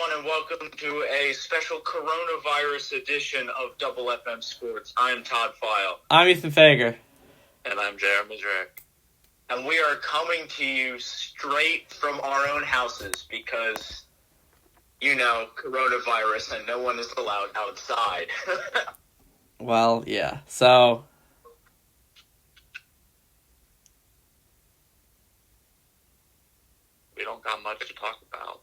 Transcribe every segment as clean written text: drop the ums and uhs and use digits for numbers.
everyone, and welcome to a special coronavirus edition of Double FM Sports. I'm Todd File. I'm Ethan Fager. And I'm Jeremy Drake. And we are coming to you straight from our own houses because, coronavirus and no one is allowed outside. Well, yeah. So, we don't got much to talk about.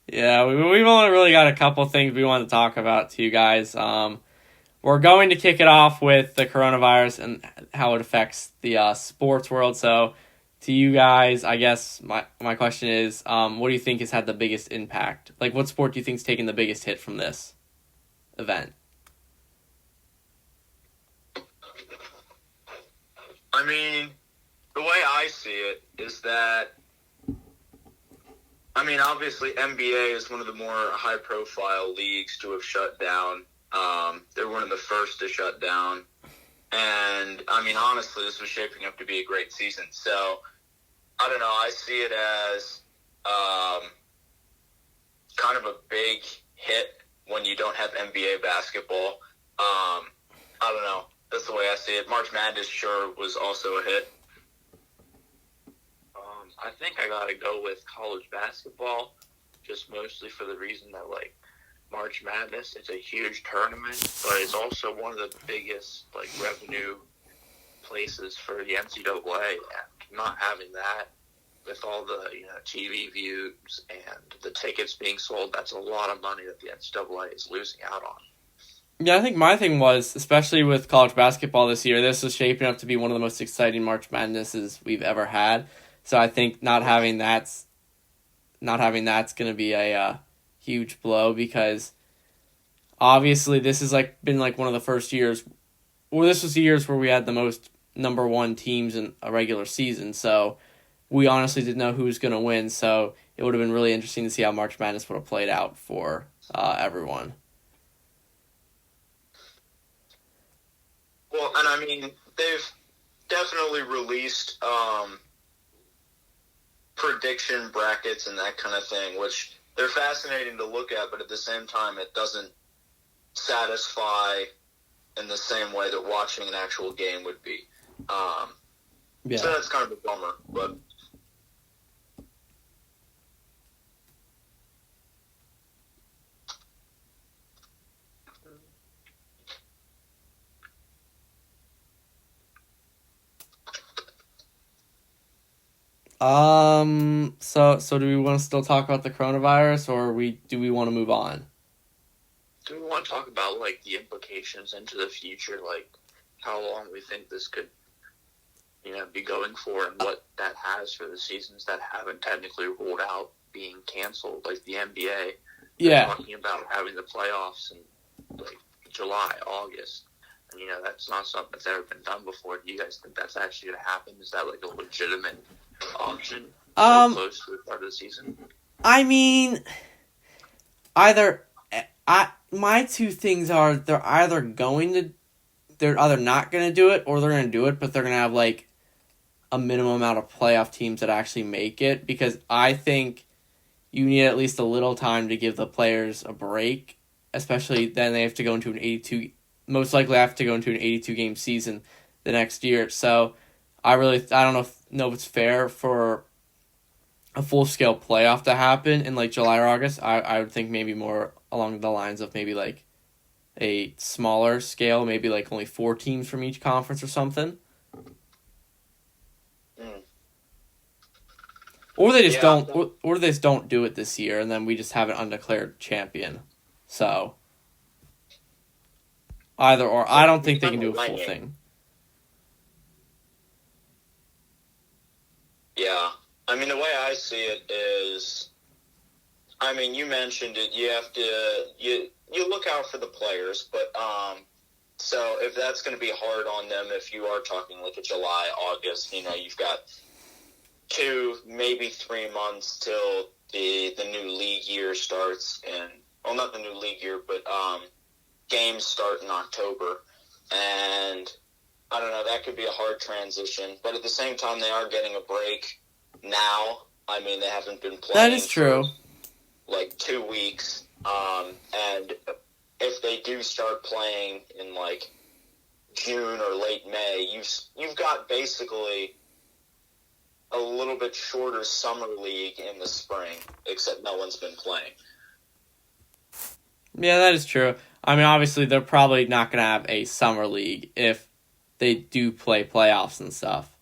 Yeah, we've only really got a couple things we want to talk about to you guys. We're going to kick it off with the coronavirus and how it affects the sports world. So, to you guys, I guess my question is, what do you think has had the biggest impact? Like, what sport do you think's taken the biggest hit from this event? I mean, the way I see it is that, obviously NBA is one of the more high-profile leagues to have shut down. They're one of the first to shut down. And, honestly, this was shaping up to be a great season. So, I don't know. I see it as kind of a big hit when you don't have NBA basketball. I don't know. That's the way I see it. March Madness sure was also a hit. I think I gotta go with college basketball, just mostly for the reason that, March Madness, it's a huge tournament, but it's also one of the biggest, revenue places for the NCAA, and not having that with all the, TV views and the tickets being sold, that's a lot of money that the NCAA is losing out on. Yeah, I think my thing was, especially with college basketball this year, this was shaping up to be one of the most exciting March Madnesses we've ever had. So I think not having that's going to be a huge blow, because obviously this is been one of the first years, or this was the years where we had the most number one teams in a regular season. So we honestly didn't know who was going to win. So it would have been really interesting to see how March Madness would have played out for everyone. Well, and they've definitely released prediction brackets and that kind of thing, which they're fascinating to look at, but at the same time, it doesn't satisfy in the same way that watching an actual game would be. Yeah. So that's kind of a bummer, but... So do we want to still talk about the coronavirus, or do we want to move on? Do we want to talk about, the implications into the future, how long we think this could, be going for, and what that has for the seasons that haven't technically ruled out being canceled, like the NBA? Yeah. They're talking about having the playoffs in, July, August. And, that's not something that's ever been done before. Do you guys think that's actually going to happen? Is that, a legitimate option close to the start of the season? My two things are they're either not going to do it, or they're going to do it, but they're going to have a minimum amount of playoff teams that actually make it, because I think you need at least a little time to give the players a break, especially then they have to go into most likely have to go into an 82 game season the next year. So I don't know if it's fair for a full-scale playoff to happen in July or August. I would think maybe more along the lines of maybe a smaller scale, maybe only 4 teams from each conference or something. Or they just don't do it this year, and then we just have an undeclared champion. So either or, I don't think they can do a full thing. Yeah. The way I see it is, you mentioned it, you have to, you look out for the players, but, so if that's going to be hard on them, if you are talking a July, August, you've got 2, maybe 3 months till the new league year starts, and, well, not the new league year, but, games start in October, and I don't know, that could be a hard transition, but at the same time, they are getting a break now. They haven't been playing. That is true. For 2 weeks, And if they do start playing in like June or late May, you've got basically a little bit shorter summer league in the spring, except no one's been playing. Yeah, that is true. I mean, obviously, they're probably not going to have a summer league if they do play playoffs and stuff.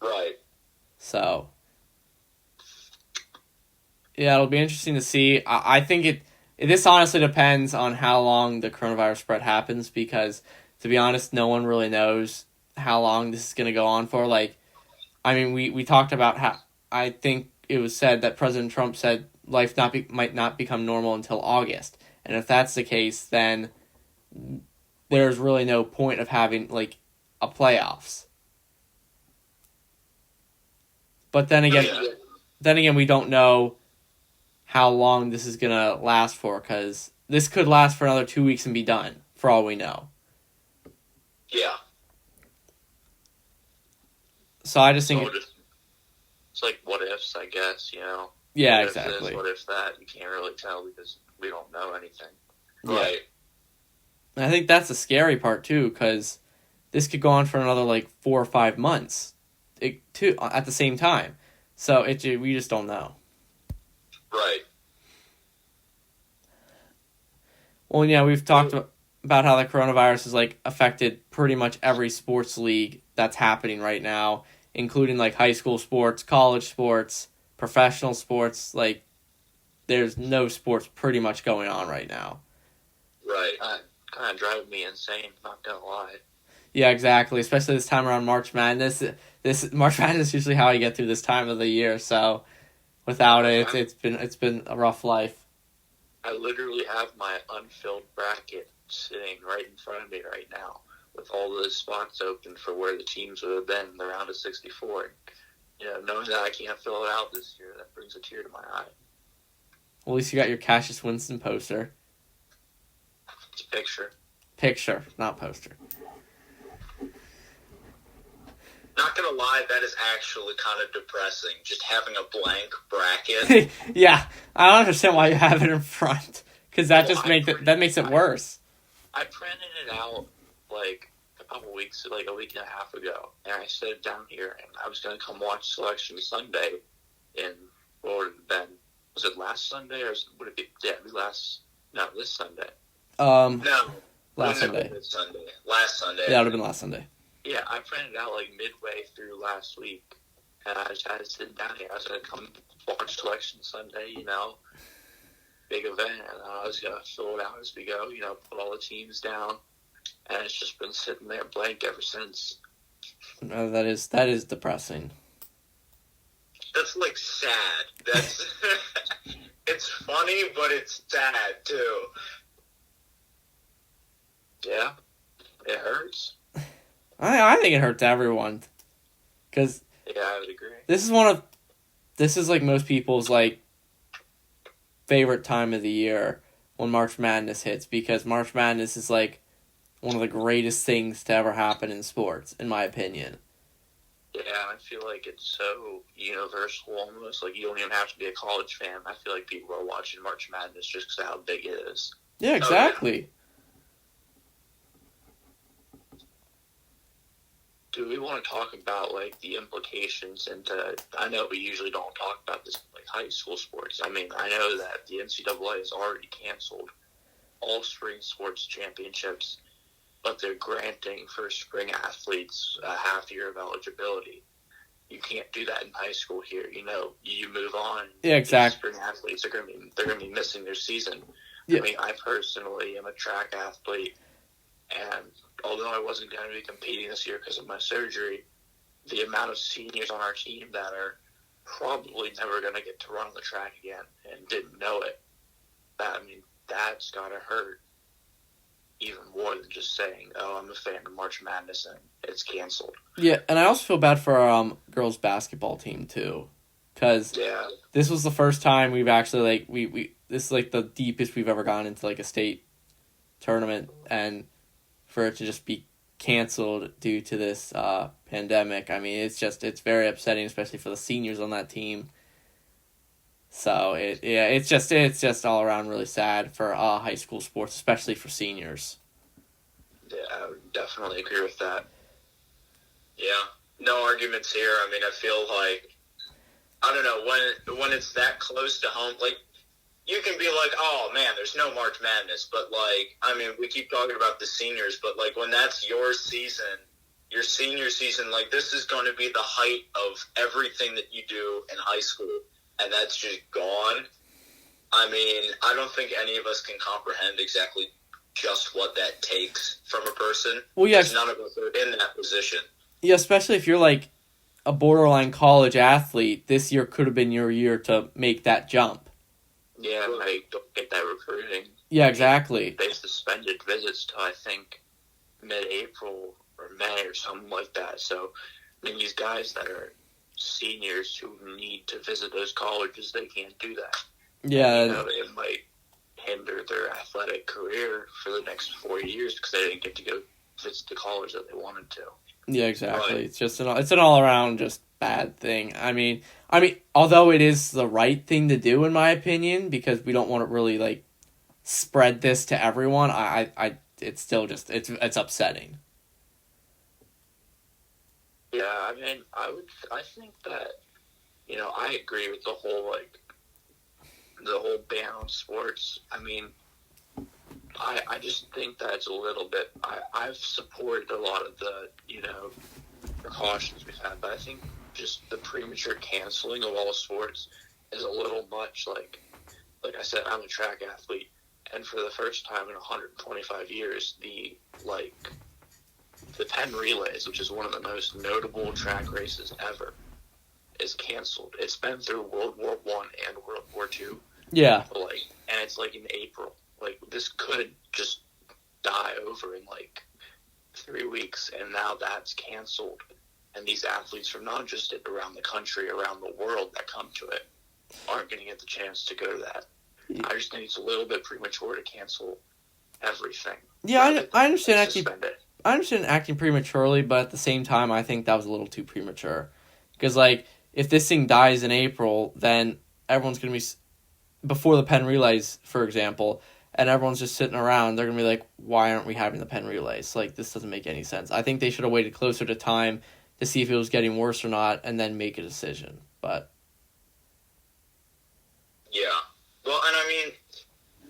Right. So, yeah, it'll be interesting to see. I think this honestly depends on how long the coronavirus spread happens because, to be honest, no one really knows how long this is going to go on for. Like, I mean, we talked about how I think it was said that President Trump said life might not become normal until August. And if that's the case, then there's really no point of having like a playoffs. But then again, we don't know how long this is gonna last for because this could last for another 2 weeks and be done for all we know. Yeah. So I just think it's like what ifs, I guess. Yeah, what exactly. If this, what if that? You can't really tell because we don't know anything. Right. And I think that's the scary part too, because this could go on for another like 4 or 5 months, at the same time. So we just don't know. Right. Well, yeah, we've talked about how the coronavirus has like affected pretty much every sports league that's happening right now, including like high school sports, college sports, professional sports. Like, there's no sports pretty much going on right now. Right. Kind of driving me insane, not gonna lie. Yeah, exactly. Especially this time around March Madness. This March Madness is usually how I get through this time of the year. So, without it, it's been a rough life. I literally have my unfilled bracket sitting right in front of me right now, with all the spots open for where the teams would have been in the round of 64. Knowing that I can't fill it out this year, that brings a tear to my eye. Well, at least you got your Cassius Winston poster. It's a picture. Picture, not poster. Not gonna lie, that is actually kind of depressing. Just having a blank bracket. Yeah, I don't understand why you have it in front, because that makes it worse. I printed it out like a week and a half ago, and I set it down here, and I was gonna come watch Selection Sunday in what would it have been? Was it last Sunday or would it be? Yeah, this Sunday. No, last Sunday. Last Sunday. Yeah, it would have been last Sunday. Yeah, I printed out like midway through last week, and I just had to sit down here. I was going to come watch Selection Sunday, big event, and I was going to fill it out as we go, put all the teams down, and it's just been sitting there blank ever since. No, that is depressing. That's like sad. That's it's funny, but it's sad too. Yeah, it hurts. I think it hurts everyone, because yeah, I would agree. This is like most people's like favorite time of the year when March Madness hits, because March Madness is like one of the greatest things to ever happen in sports, in my opinion. Yeah, I feel like it's so universal almost. Like, you don't even have to be a college fan. I feel like people are watching March Madness just because of how big it is. Yeah, exactly. Oh, yeah. Do we want to talk about, like, the implications into... I know we usually don't talk about this, like, high school sports. I mean, I know that the NCAA has already canceled all spring sports championships, but they're granting for spring athletes a half year of eligibility. You can't do that in high school here. You move on. Yeah, exactly. Spring athletes are going to be missing their season. Yeah. I mean, I personally am a track athlete, and although I wasn't going to be competing this year because of my surgery, the amount of seniors on our team that are probably never going to get to run on the track again and didn't know it, that's got to hurt even more than just saying, oh, I'm a fan of March Madness and it's canceled. Yeah, and I also feel bad for our girls basketball team too, because this was the first time we've actually like this is like the deepest we've ever gone into like a state tournament, and for it to just be canceled due to this pandemic, I mean, it's very upsetting, especially for the seniors on that team. So it's just all around really sad for high school sports, especially for seniors. Yeah, I would definitely agree with that. Yeah, no arguments here. I mean, I feel like, I don't know, when it's that close to home, like, you can be like, oh man, there's no March Madness, but like, I mean, we keep talking about the seniors, but like, when that's your season, your senior season, like, this is going to be the height of everything that you do in high school, and that's just gone. I mean, I don't think any of us can comprehend exactly just what that takes from a person. Well, yes, because none of us are in that position. Yeah, especially if you're like a borderline college athlete, this year could have been your year to make that jump. Yeah, like, don't get that recruiting. Yeah, exactly. They suspended visits till, I think, mid-April or May or something like that. So, I mean, these guys that are seniors who need to visit those colleges, they can't do that. Yeah. And, it might hinder their athletic career for the next 4 years because they didn't get to go visit the college that they wanted to. Yeah, exactly. Right. It's just it's an all around just bad thing. I mean, although it is the right thing to do in my opinion, because we don't want to really like spread this to everyone. It's still just it's upsetting. Yeah, I mean, I think that, I agree with the whole ban on sports. I mean, I just think that's a little bit, I've supported a lot of the, precautions we've had, but I think just the premature canceling of all sports is a little much. Like I said, I'm a track athlete, and for the first time in 125 years, the Penn Relays, which is one of the most notable track races ever, is canceled. It's been through World War I and World War II. Yeah. And it's in April. This could just die over in 3 weeks, and now that's canceled. And these athletes from not just around the country, around the world that come to it, aren't going to get the chance to go to that. Yeah. I just think it's a little bit premature to cancel everything. Yeah, I understand I understand acting prematurely, but at the same time, I think that was a little too premature. Because, if this thing dies in April, then everyone's going to be, before the Penn Relays, for example, and everyone's just sitting around, they're going to be like, why aren't we having the Penn Relays? This doesn't make any sense. I think they should have waited closer to time to see if it was getting worse or not, and then make a decision. But yeah. Well, and I mean,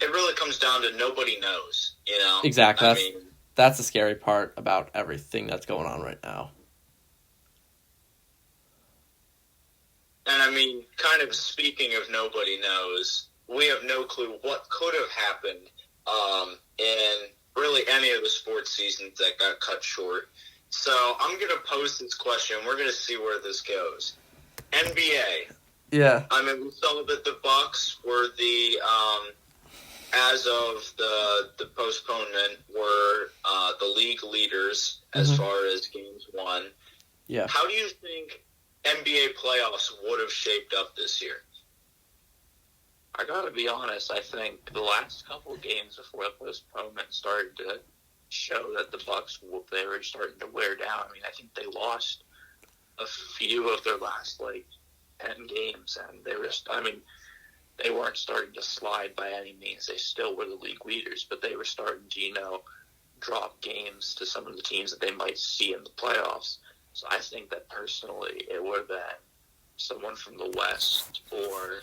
it really comes down to nobody knows, Exactly. That's the scary part about everything that's going on right now. And I mean, kind of speaking of nobody knows, we have no clue what could have happened in really any of the sports seasons that got cut short. So I'm going to pose this question. We're going to see where this goes. NBA. Yeah. I mean, we saw that the Bucks were as of the postponement, were the league leaders as far as games won. Yeah. How do you think NBA playoffs would have shaped up this year? I gotta be honest, I think the last couple of games before the postponement started to show that the Bucks, they were starting to wear down. I mean, I think they lost a few of their last 10 games, and they weren't starting to slide by any means. They still were the league leaders, but they were starting to, drop games to some of the teams that they might see in the playoffs. So I think that personally it would have been someone from the West, or,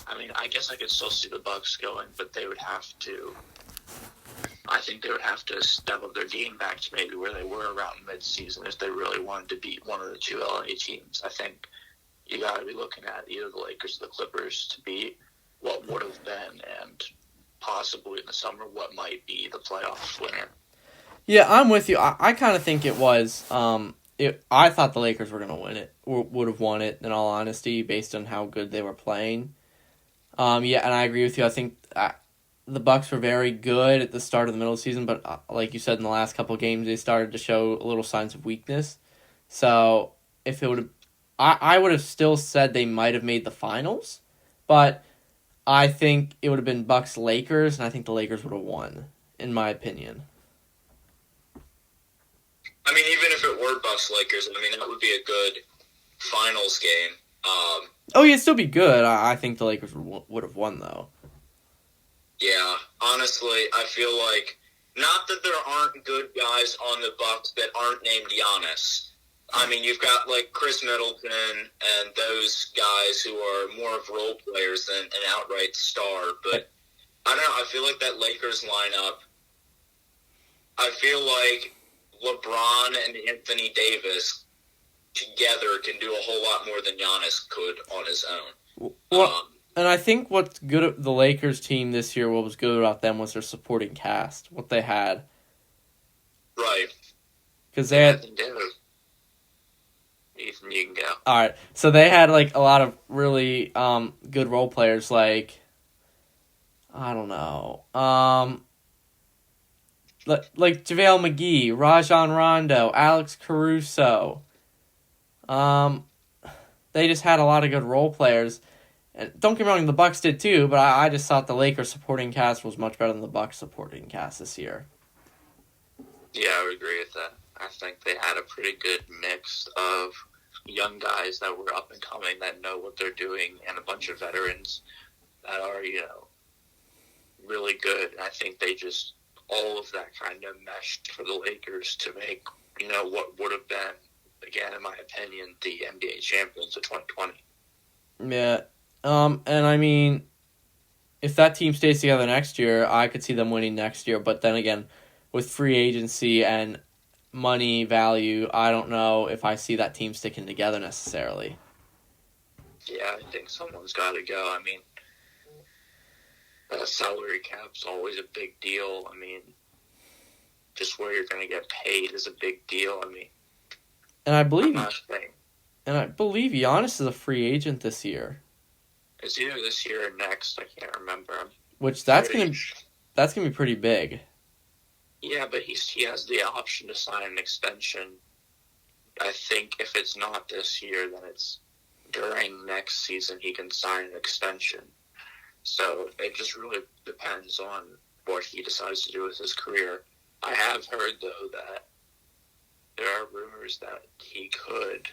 I guess I could still see the Bucks going, but I think they would have to step up their game back to maybe where they were around mid-season if they really wanted to beat one of the two LA teams. I think you got to be looking at either the Lakers or the Clippers to be what would have been, and possibly in the summer what might be the playoff winner. Yeah, I'm with you. I kind of think it was. I thought the Lakers were going to win it, or would have won it, in all honesty, based on how good they were playing. Yeah, and I agree with you. I think the Bucks were very good at the start of the middle of the season, but like you said, in the last couple of games, they started to show a little signs of weakness. So if it would have, I would have still said they might have made the finals, but I think it would have been Bucks-Lakers, and I think the Lakers would have won, in my opinion. I mean, even if it were Bucks-Lakers, that would be a good finals game. Oh, yeah, it'd still be good. I think the Lakers would have won, though. Yeah, honestly, I feel like not that there aren't good guys on the Bucks that aren't named Giannis. I mean, you've got like Chris Middleton and those guys who are more of role players than an outright star. But I don't know. I feel like that Lakers lineup. I feel like LeBron and Anthony Davis together can do a whole lot more than Giannis could on his own. Well, and I think what's good at the Lakers team this year, what was good about them was their supporting cast, what they had. Right. Because they had... Ethan, you can go. Alright, so they had like a lot of really good role players, like, I don't know, like JaVale McGee, Rajon Rondo, Alex Caruso. They just had a lot of good role players. And don't get me wrong, the Bucks did too, but I just thought the Lakers supporting cast was much better than the Bucks supporting cast this year. Yeah, I would agree with that. I think they had a pretty good mix of young guys that were up and coming that know what they're doing, and a bunch of veterans that are, really good. And I think they just, all of that kind of meshed for the Lakers to make, what would have been, again, in my opinion, the NBA champions of 2020. Yeah. And I mean, if that team stays together next year, I could see them winning next year. But then again, with free agency and money value, I don't know if I see that team sticking together necessarily. Yeah, I think someone's got to go. I mean, salary cap's always a big deal. I mean, just where you're going to get paid is a big deal. I mean, and I believe Giannis is a free agent this year. It's either this year or next. I can't remember. Which that's gonna be pretty big. Yeah, but he has the option to sign an extension. I think if it's not this year, then it's during next season he can sign an extension. So it just really depends on what he decides to do with his career. I have heard, though, that there are rumors that he could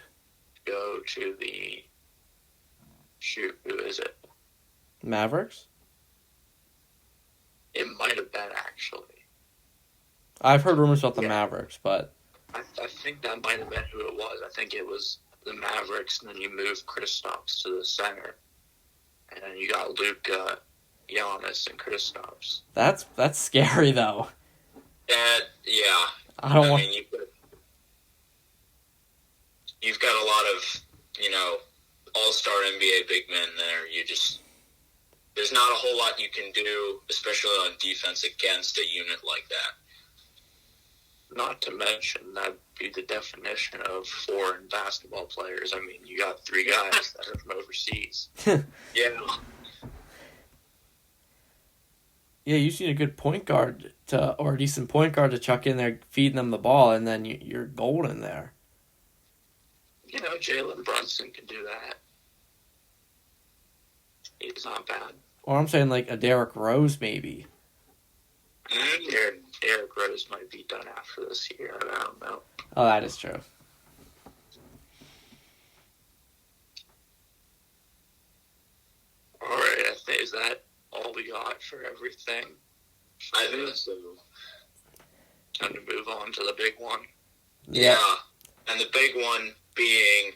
go to the... Shoot, who is it? Mavericks? It might have been, actually. I've heard rumors about the Mavericks, but... I think that might have been who it was. I think it was the Mavericks, and then you moved Kristaps to the center. And then you got Luka, Giannis, and Kristaps. That's scary, though. Yeah. I mean, you've got a lot of, all-star NBA big men there. There's not a whole lot you can do, especially on defense, against a unit like that. Not to mention, that'd be the definition of foreign basketball players. I mean, you got 3 guys that are from overseas. Yeah. Yeah, you just need a good point guard or a decent point guard to chuck in there, feeding them the ball, and then you're golden there. Jalen Brunson can do that. He's not bad. Or I'm saying like a Derrick Rose, maybe. Derrick Rose might be done after this year. I don't know. Oh, that is true. All right, is that all we got for everything? I think so. Time to move on to the big one. Yeah, and the big one being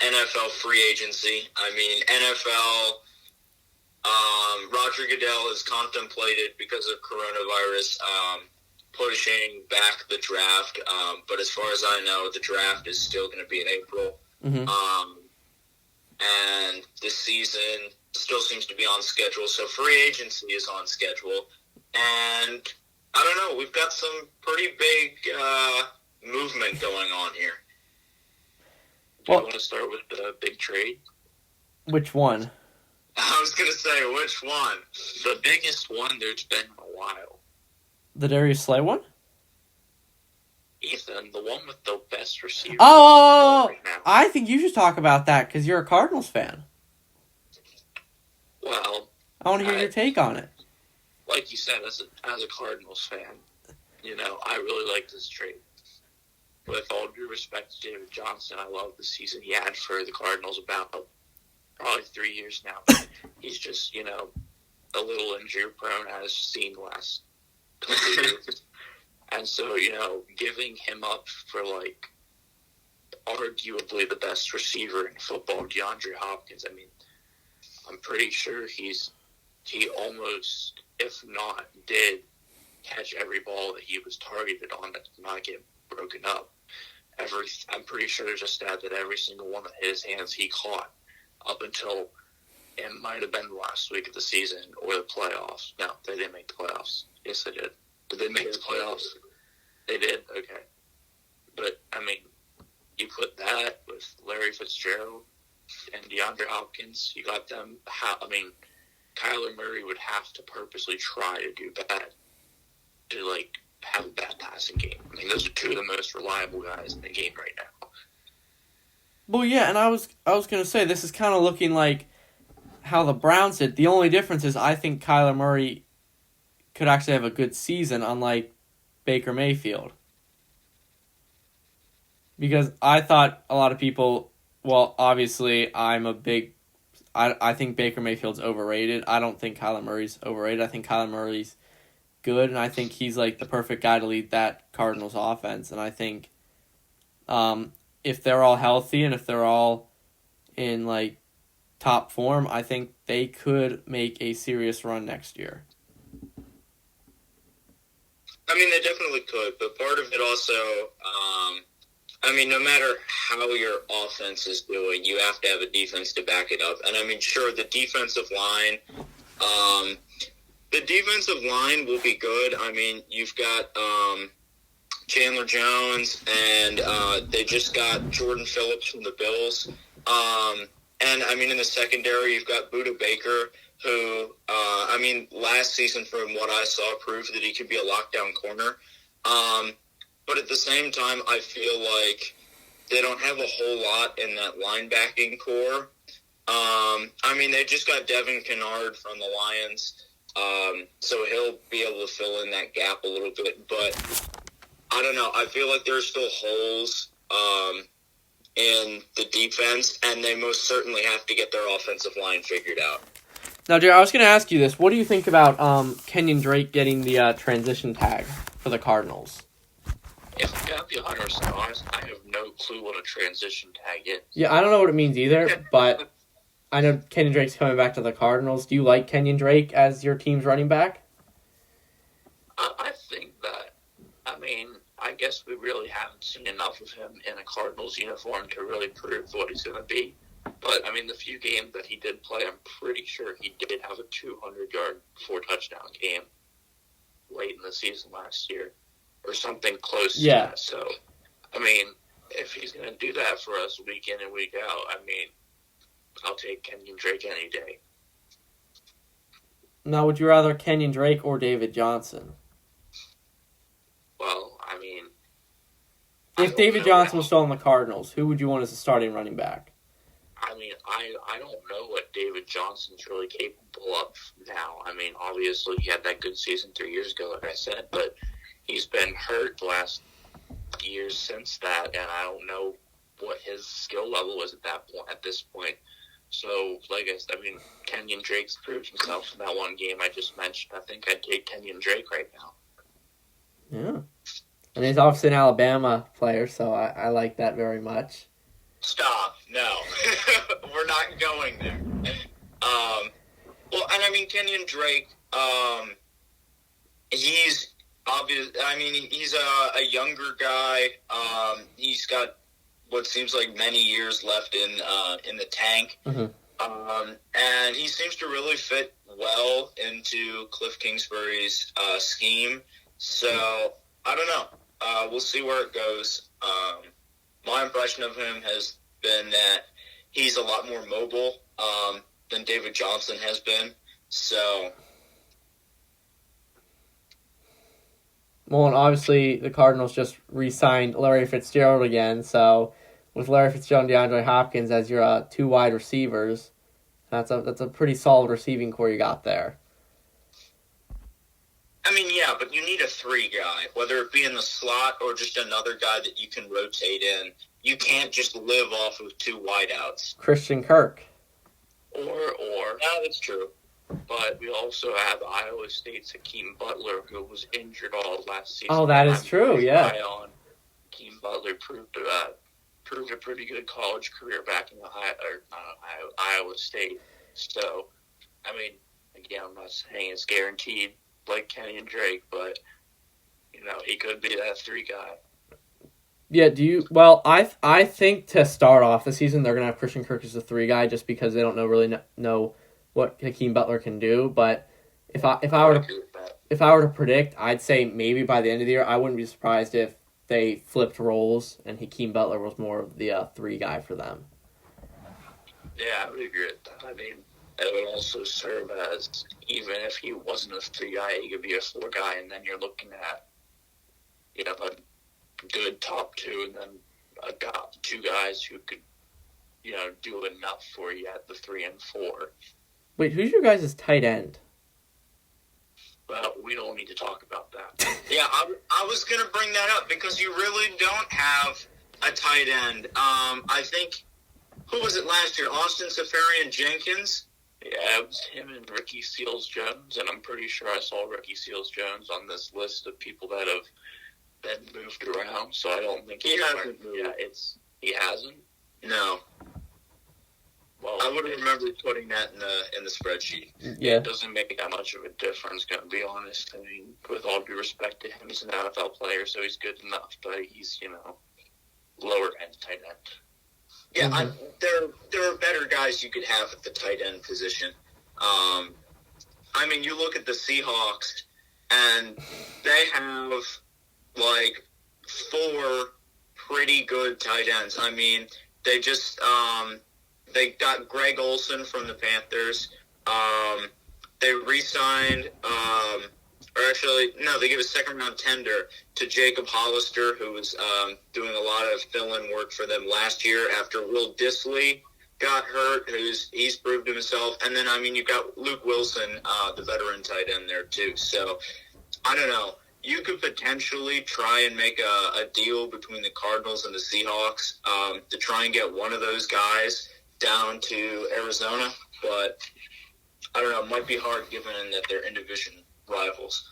NFL free agency. I mean, NFL, Roger Goodell has contemplated, because of coronavirus, pushing back the draft. But as far as I know, the draft is still going to be in April. Mm-hmm. And the season still seems to be on schedule. So free agency is on schedule. And I don't know, we've got some pretty big movement going on here. Do you want to start with the big trade? Which one? I was going to say, which one? The biggest one there's been in a while. The Darius Slay one? Ethan, the one with the best receiver. Oh, right now. I think you should talk about that because you're a Cardinals fan. Well, I want to hear your take on it. Like you said, as a Cardinals fan, I really like this trade. with all due respect to David Johnson, I love the season he had for the Cardinals about probably 3 years now. He's just, a little injury prone, as seen the last couple of years. And so, giving him up for, arguably the best receiver in football, DeAndre Hopkins, I'm pretty sure he almost, if not, did catch every ball that he was targeted on that did not get broken up. I'm pretty sure there's a stat that every single one that hit his hands he caught up until it might have been the last week of the season or the playoffs. No, they didn't make the playoffs. Yes, they did. Did they make the playoffs? They did? Okay. But, you put that with Larry Fitzgerald and DeAndre Hopkins, you got them. Kyler Murray would have to purposely try to do bad to, have a bad passing game. Those are two of the most reliable guys in the game right now. Well, yeah, and I was going to say, this is kind of looking like how the Browns did. The only difference is I think Kyler Murray could actually have a good season, unlike Baker Mayfield. Because I thought a lot of people, well, obviously I think Baker Mayfield's overrated. I don't think Kyler Murray's overrated. I think Kyler Murray's good, and I think he's the perfect guy to lead that Cardinals offense. And I think if they're all healthy and if they're all in top form, I think they could make a serious run next year. They definitely could, but part of it also, no matter how your offense is doing, you have to have a defense to back it up. And sure, the defensive line will be good. You've got Chandler Jones, and they just got Jordan Phillips from the Bills. And in the secondary, you've got Budda Baker, who, last season, from what I saw, proved that he could be a lockdown corner. But at the same time, I feel like they don't have a whole lot in that linebacking core. They just got Devin Kennard from the Lions, so he'll be able to fill in that gap a little bit. But I don't know. I feel like there's still holes in the defense, and they most certainly have to get their offensive line figured out. Now, Jared, I was going to ask you this. What do you think about Kenyon Drake getting the transition tag for the Cardinals? If I gotta be 100% honest, I have no clue what a transition tag is. Yeah, I don't know what it means either, but I know Kenyon Drake's coming back to the Cardinals. Do you like Kenyon Drake as your team's running back? I think that, I guess we really haven't seen enough of him in a Cardinals uniform to really prove what he's going to be. But, the few games that he did play, I'm pretty sure he did have a 200-yard, 4-touchdown game late in the season last year. Or something close to that. So, if he's going to do that for us week in and week out, I'll take Kenyon Drake any day. Now, would you rather Kenyon Drake or David Johnson? Well, if David Johnson was still on the Cardinals, who would you want as a starting running back? I don't know what David Johnson's really capable of now. Obviously he had that good season 3 years ago, like I said, but he's been hurt the last years since that, and I don't know what his skill level is at this point. So, Kenyon Drake's proved himself in that one game I just mentioned. I think I'd take Kenyon Drake right now. Yeah. And he's obviously an Alabama player, so I like that very much. Stop. No. We're not going there. Kenyon Drake, he's obvious. He's a younger guy. He's got what seems like many years left in the tank. Mm-hmm. And he seems to really fit well into Cliff Kingsbury's scheme. So, I don't know. We'll see where it goes. My impression of him has been that he's a lot more mobile than David Johnson has been. So, well, and obviously the Cardinals just re-signed Larry Fitzgerald again, so with Larry Fitzgerald and DeAndre Hopkins as your two wide receivers, that's a pretty solid receiving core you got there. mean, yeah, but you need a 3 guy, whether it be in the slot or just another guy that you can rotate in. You can't just live off of 2 wideouts. Christian Kirk. Or. Yeah, that's true. But we also have Iowa State's Hakeem Butler, who was injured all last season. Oh, that is true, yeah. Hakeem Butler proved a pretty good college career back in Iowa State. So, I mean, again, I'm not saying it's guaranteed like Kenny and Drake, but, he could be that 3 guy. Yeah, well, I think to start off the season, they're going to have Christian Kirk as the 3 guy just because they don't know what Hakeem Butler can do. But if I were to predict, I'd say maybe by the end of the year, I wouldn't be surprised if they flipped roles and Hakeem Butler was more of the 3 guy for them. Yeah, I would agree with that. I mean, it would also serve as, even if he wasn't a 3 guy, he could be a 4 guy, and then you're looking at, a good top 2, and then 2 guys who could, do enough for you at the 3 and 4. Wait, who's your guys' tight end? Well, we don't need to talk about that. Yeah, I was going to bring that up because you really don't have a tight end. I think, who was it last year? Austin Safarian-Jenkins? Yeah, it was him and Ricky Seals-Jones, and I'm pretty sure I saw Ricky Seals-Jones on this list of people that have been moved around, so I don't think he hasn't moved. Yeah, he hasn't? No. Well, I would have remembered putting that in the spreadsheet. Yeah. It doesn't make that much of a difference, going to be honest. I mean, with all due respect to him, he's an NFL player, so he's good enough, but he's, lower-end tight end. Yeah, there are better guys you could have at the tight end position. I mean, you look at the Seahawks, and they have, 4 pretty good tight ends. I mean, they just they got Greg Olsen from the Panthers. They re-signed, they gave a second-round tender to Jacob Hollister, who was doing a lot of fill-in work for them last year after Will Dissly got hurt, he's proved himself. And then, you've got Luke Wilson, the veteran tight end there, too. So, I don't know. You could potentially try and make a deal between the Cardinals and the Seahawks to try and get one of those guys down to Arizona. But, I don't know. It might be hard given that they're in-division rivals.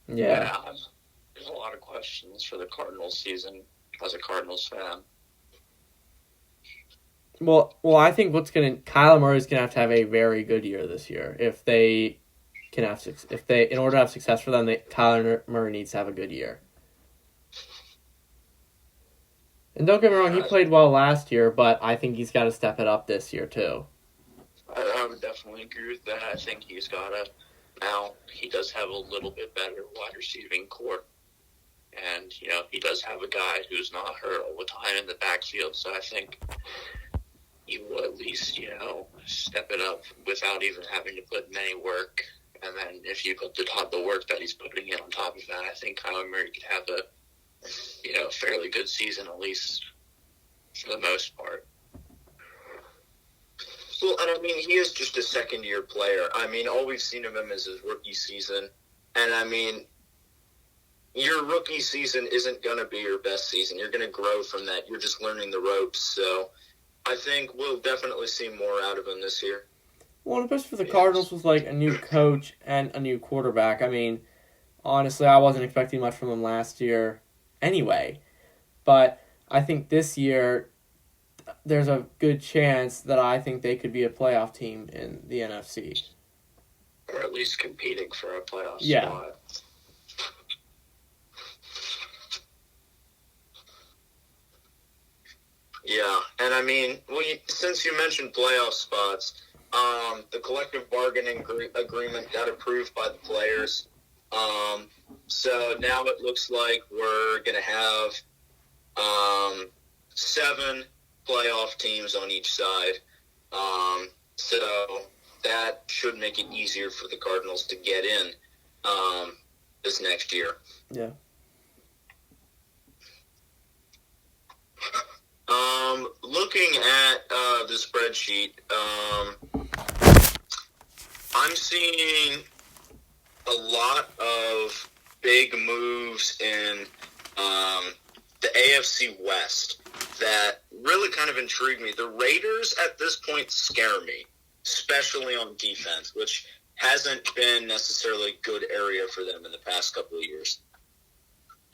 Yeah. There's a lot of questions for the Cardinals season as a Cardinals fan. Well, I think Kyler Murray's gonna have a very good year this year if they can have in order to have success for them. Kyler Murray needs to have a good year. And don't get me wrong, he played well last year, but I think he's got to step it up this year too. I would definitely agree with that. I think he's got to. Now, he does have a little bit better wide receiving core. And, he does have a guy who's not hurt all the time in the backfield. So I think he will at least, step it up without even having to put in any work. And then if you put the work that he's putting in on top of that, I think Kyler Murray could have a, fairly good season, at least for the most part. Well, and he is just a second-year player. All we've seen of him is his rookie season. And, your rookie season isn't going to be your best season. You're going to grow from that. You're just learning the ropes. So I think we'll definitely see more out of him this year. Well, especially for the Cardinals with, a new coach and a new quarterback. Honestly, I wasn't expecting much from them last year anyway. But I think this year there's a good chance that I think they could be a playoff team in the NFC. Or at least competing for a playoff spot. Yeah, and since you mentioned playoff spots, the collective bargaining agreement got approved by the players. So now it looks like we're going to have 7 playoff teams on each side. So that should make it easier for the Cardinals to get in this next year. Yeah. Looking at the spreadsheet, I'm seeing a lot of big moves in the AFC West that really kind of intrigue me. The Raiders at this point scare me, especially on defense, which hasn't been necessarily a good area for them in the past couple of years.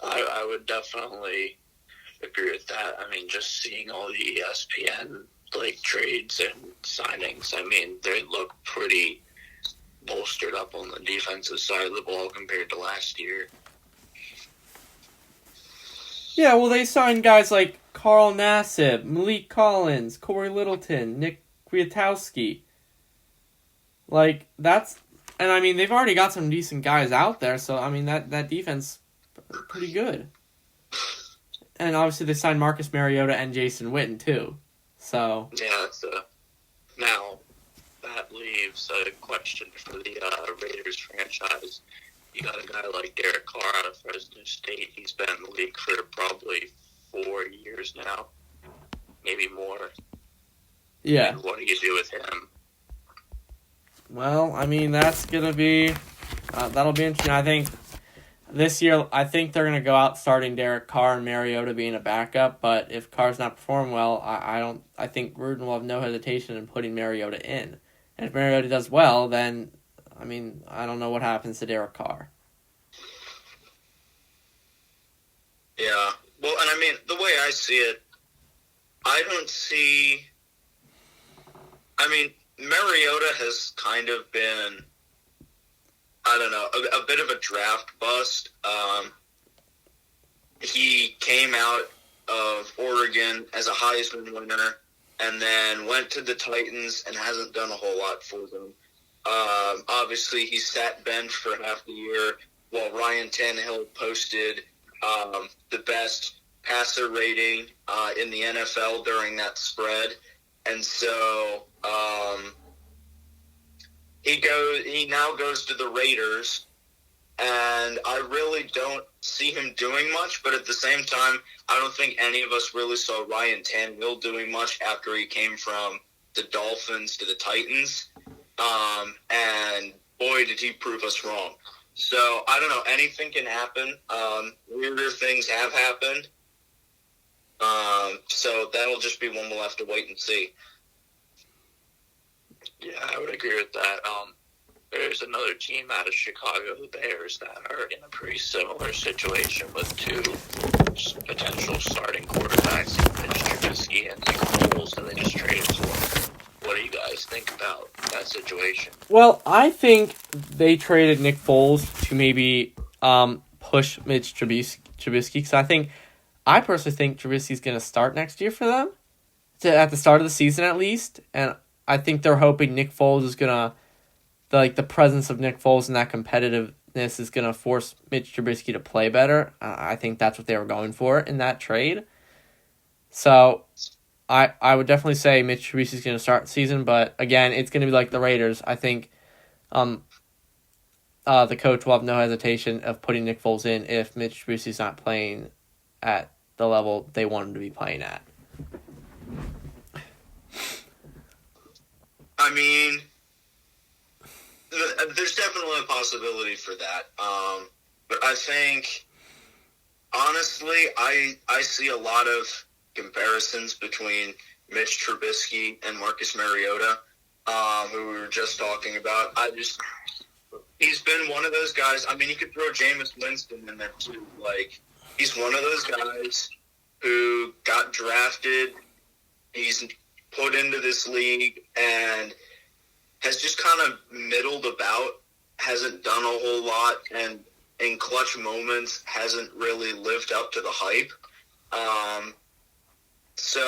I would definitely agree with that. I mean, just seeing all the ESPN trades and signings, I mean, they look pretty bolstered up on the defensive side of the ball compared to last year. Yeah, well, they signed guys like Carl Nassib, Malik Collins, Corey Littleton, Nick Kwiatkowski. And I mean, they've already got some decent guys out there, so I mean, that defense pretty good. And obviously they signed Marcus Mariota and Jason Witten too. So yeah, now that leaves a question for the Raiders franchise. You got a guy like Derek Carr out of Fresno State. He's been in the league for probably 4 years now, maybe more. yeah. And what do you do with him? Well, I mean, that's gonna be that'll be interesting. I think this year, they're gonna go out starting Derek Carr and Mariota being a backup. But if Carr's not performing well, I think Gruden will have no hesitation in putting Mariota in. And if Mariota does well, then I mean, I don't know what happens to Derek Carr. Yeah. Well, and I mean, the way I see it, I don't see... I mean, Mariota has kind of been, I don't know, a bit of a draft bust. He came out of Oregon as a Heisman winner and then went to the Titans and hasn't done a whole lot for them. Obviously, he sat bench for half the year while Ryan Tannehill posted the best passer rating in the NFL during that spread. And so he now goes to the Raiders, and I really don't see him doing much, but at the same time, I don't think any of us really saw Ryan Tannehill doing much after he came from the Dolphins to the Titans. And boy, did he prove us wrong. So, I don't know, anything can happen. Weirder things have happened. So that'll just be one we'll have to wait and see. Yeah, I would agree with that. There's another team out of Chicago, the Bears, that are in a pretty similar situation with two potential starting quarterbacks, Mitch Trubisky and Nick Foles, and they just traded for him. What do you guys think about that situation? Well, I think they traded Nick Foles to maybe push Mitch Trubisky because I personally think Trubisky's going to start next year for them, at the start of the season at least, and I think they're hoping Nick Foles is going to, the presence of Nick Foles and that competitiveness is going to force Mitch Trubisky to play better. I think that's what they were going for in that trade. So I would definitely say Mitch Trubisky's going to start the season, but again, it's going to be like the Raiders. I think the coach will have no hesitation of putting Nick Foles in if Mitch Trubisky's not playing at the level they want him to be playing at. I mean, there's definitely a possibility for that. But I think, honestly, I see a lot of comparisons between Mitch Trubisky and Marcus Mariota, who we were just talking about. He's been one of those guys. I mean, you could throw Jameis Winston in there too. He's one of those guys who got drafted. He's put into this league and has just kind of middled about, hasn't done a whole lot, and in clutch moments hasn't really lived up to the hype. So,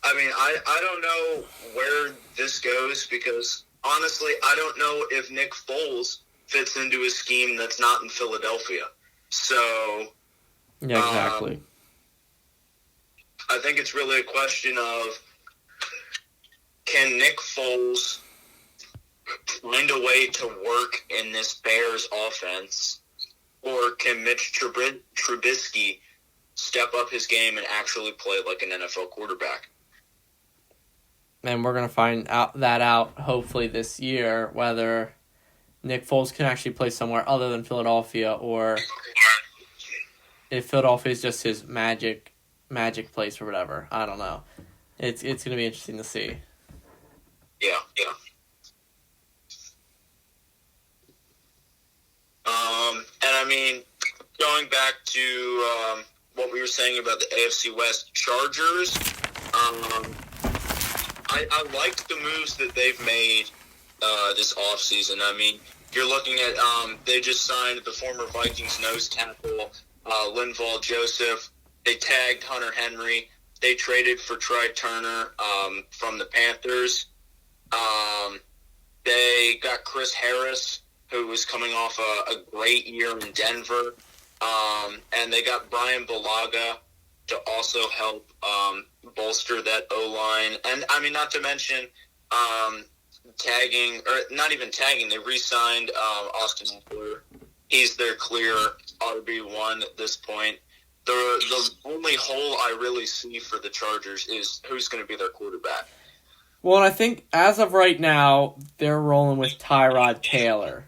I mean, I don't know where this goes because, honestly, I don't know if Nick Foles fits into a scheme that's not in Philadelphia. So, yeah, exactly. I think it's really a question of, can Nick Foles find a way to work in this Bears offense, or can Mitch Trubisky step up his game and actually play like an NFL quarterback? And we're going to find out hopefully this year whether Nick Foles can actually play somewhere other than Philadelphia, or if Philadelphia is just his magic place or whatever. I don't know. It's going to be interesting to see. Yeah. And I mean, going back to what we were saying about the AFC West Chargers, I liked the moves that they've made this offseason. I mean, you're looking at they just signed the former Vikings nose tackle Linval Joseph. They tagged Hunter Henry. They traded for Try Turner from the Panthers. They got Chris Harris, who was coming off a great year in Denver. And they got Brian Bulaga to also help bolster that O-line. And, I mean, not to mention they re-signed Austin Eckler. He's their clear RB1 at this point. The only hole I really see for the Chargers is who's going to be their quarterback. Well, and I think as of right now, they're rolling with Tyrod Taylor.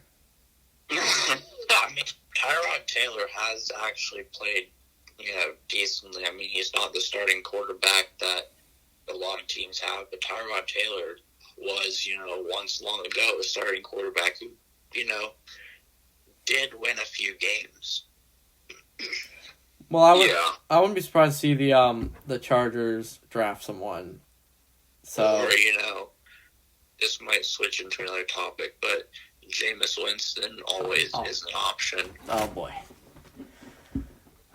I mean, Tyrod Taylor has actually played, decently. I mean, he's not the starting quarterback that a lot of teams have, but Tyrod Taylor was, once long ago a starting quarterback who, did win a few games. Well, I wouldn't be surprised to see the Chargers draft someone. So, or, this might switch into another topic, but Jameis Winston always is an option. Oh, boy.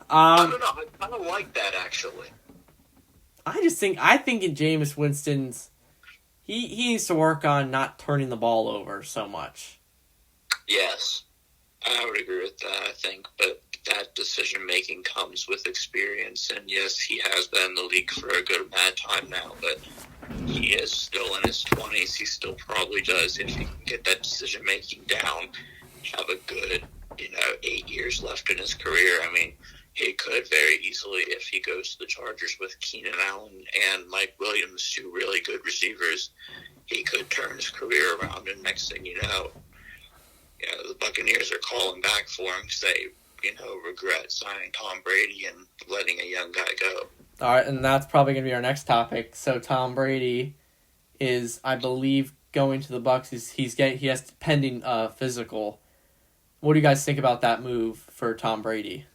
I don't know. I kind of like that, actually. I think in Jameis Winston's, he needs to work on not turning the ball over so much. Yes, I would agree with that, I think, but that decision-making comes with experience, and yes, he has been in the league for a good amount of time now, but he is still in his 20s. He still probably does, if he can get that decision-making down, have a good, 8 years left in his career. I mean, he could very easily, if he goes to the Chargers with Keenan Allen and Mike Williams, two really good receivers, he could turn his career around, and next thing you know, the Buccaneers are calling back for him because they, regret signing Tom Brady and letting a young guy go. All right, and that's probably going to be our next topic. So Tom Brady is, I believe, going to the Bucs. He has pending physical. What do you guys think about that move for Tom Brady?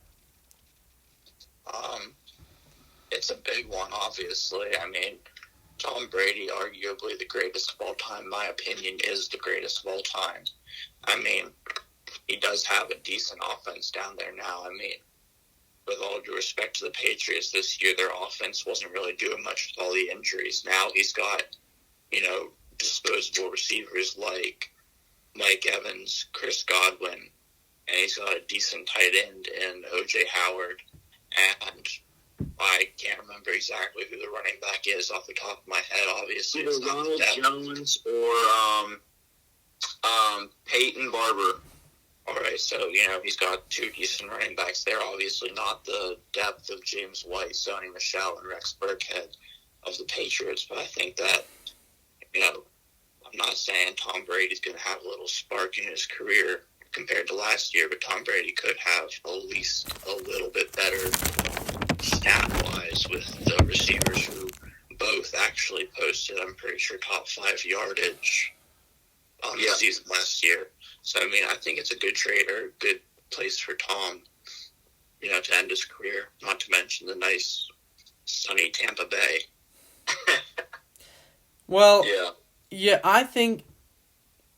It's a big one, obviously. I mean, Tom Brady, arguably the greatest of all time, in my opinion, is the greatest of all time. I mean, he does have a decent offense down there now. I mean, with all due respect to the Patriots this year, their offense wasn't really doing much with all the injuries. Now he's got, disposable receivers like Mike Evans, Chris Godwin, and he's got a decent tight end in O.J. Howard. And I can't remember exactly who the running back is off the top of my head, obviously. Either Ronald Jones or Peyton Barber. All right, so, he's got two decent running backs there. Obviously not the depth of James White, Sony Michel, and Rex Burkhead of the Patriots, but I think that, I'm not saying Tom Brady's going to have a little spark in his career compared to last year, but Tom Brady could have at least a little bit better stat-wise with the receivers who both actually posted, I'm pretty sure, top 5 yardage on the season last year. So, I mean, I think it's a good trade or a good place for Tom, to end his career, not to mention the nice, sunny Tampa Bay. Well, yeah, I think,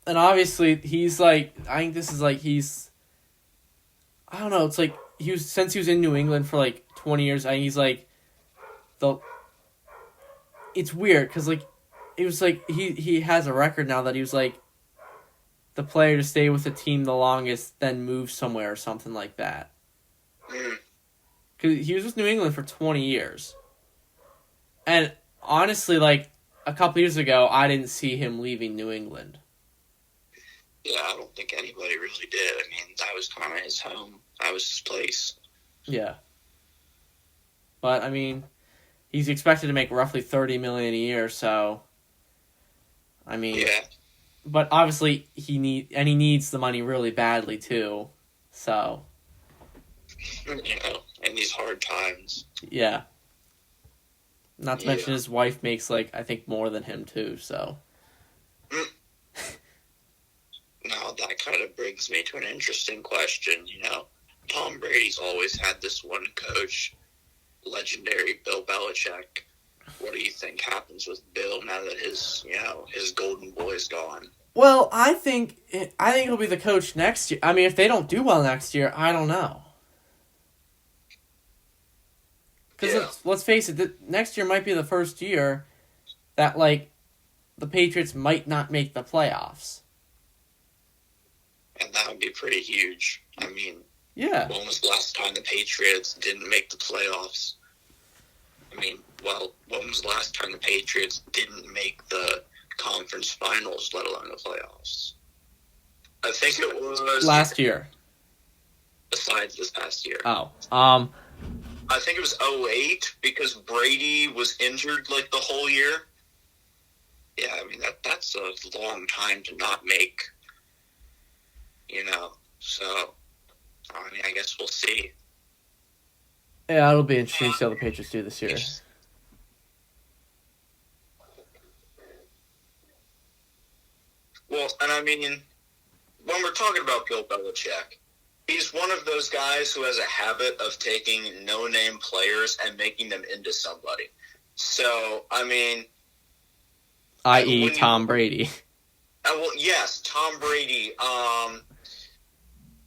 and obviously he's I think this is I don't know, it's since he was in New England for 20 years, I think he's it's weird, because it was he has a record now that he was the player to stay with the team the longest, then move somewhere or something like that. Because he was with New England for 20 years. And honestly, a couple years ago, I didn't see him leaving New England. Yeah, I don't think anybody really did. I mean, that was kind of his home. That was his place. Yeah. But, I mean, he's expected to make roughly $30 million a year, so... I mean... Yeah. but obviously he needs the money really badly too. So, in these hard times. Yeah. Not to mention his wife makes I think more than him too. So. Now that kind of brings me to an interesting question. Tom Brady's always had this one coach, legendary Bill Belichick. What do you think happens with Bill now that his golden boy's gone? Well, I think he'll be the coach next year. I mean, if they don't do well next year, I don't know. Because let's face it, next year might be the first year that the Patriots might not make the playoffs. And that would be pretty huge. I mean, yeah. When was the last time the Patriots didn't make the playoffs? I mean, when was the last time the Patriots didn't make the conference finals, let alone the playoffs? I think it was last year. Besides this past year. Oh. I think it was 2008 because Brady was injured the whole year. Yeah, I mean that's a long time to not make. So I mean, I guess we'll see. Yeah, it'll be interesting to see how the Patriots do this year. Well, and I mean, when we're talking about Bill Belichick, he's one of those guys who has a habit of taking no-name players and making them into somebody. So, I mean... i.e. Tom Brady. Well, yes, Tom Brady.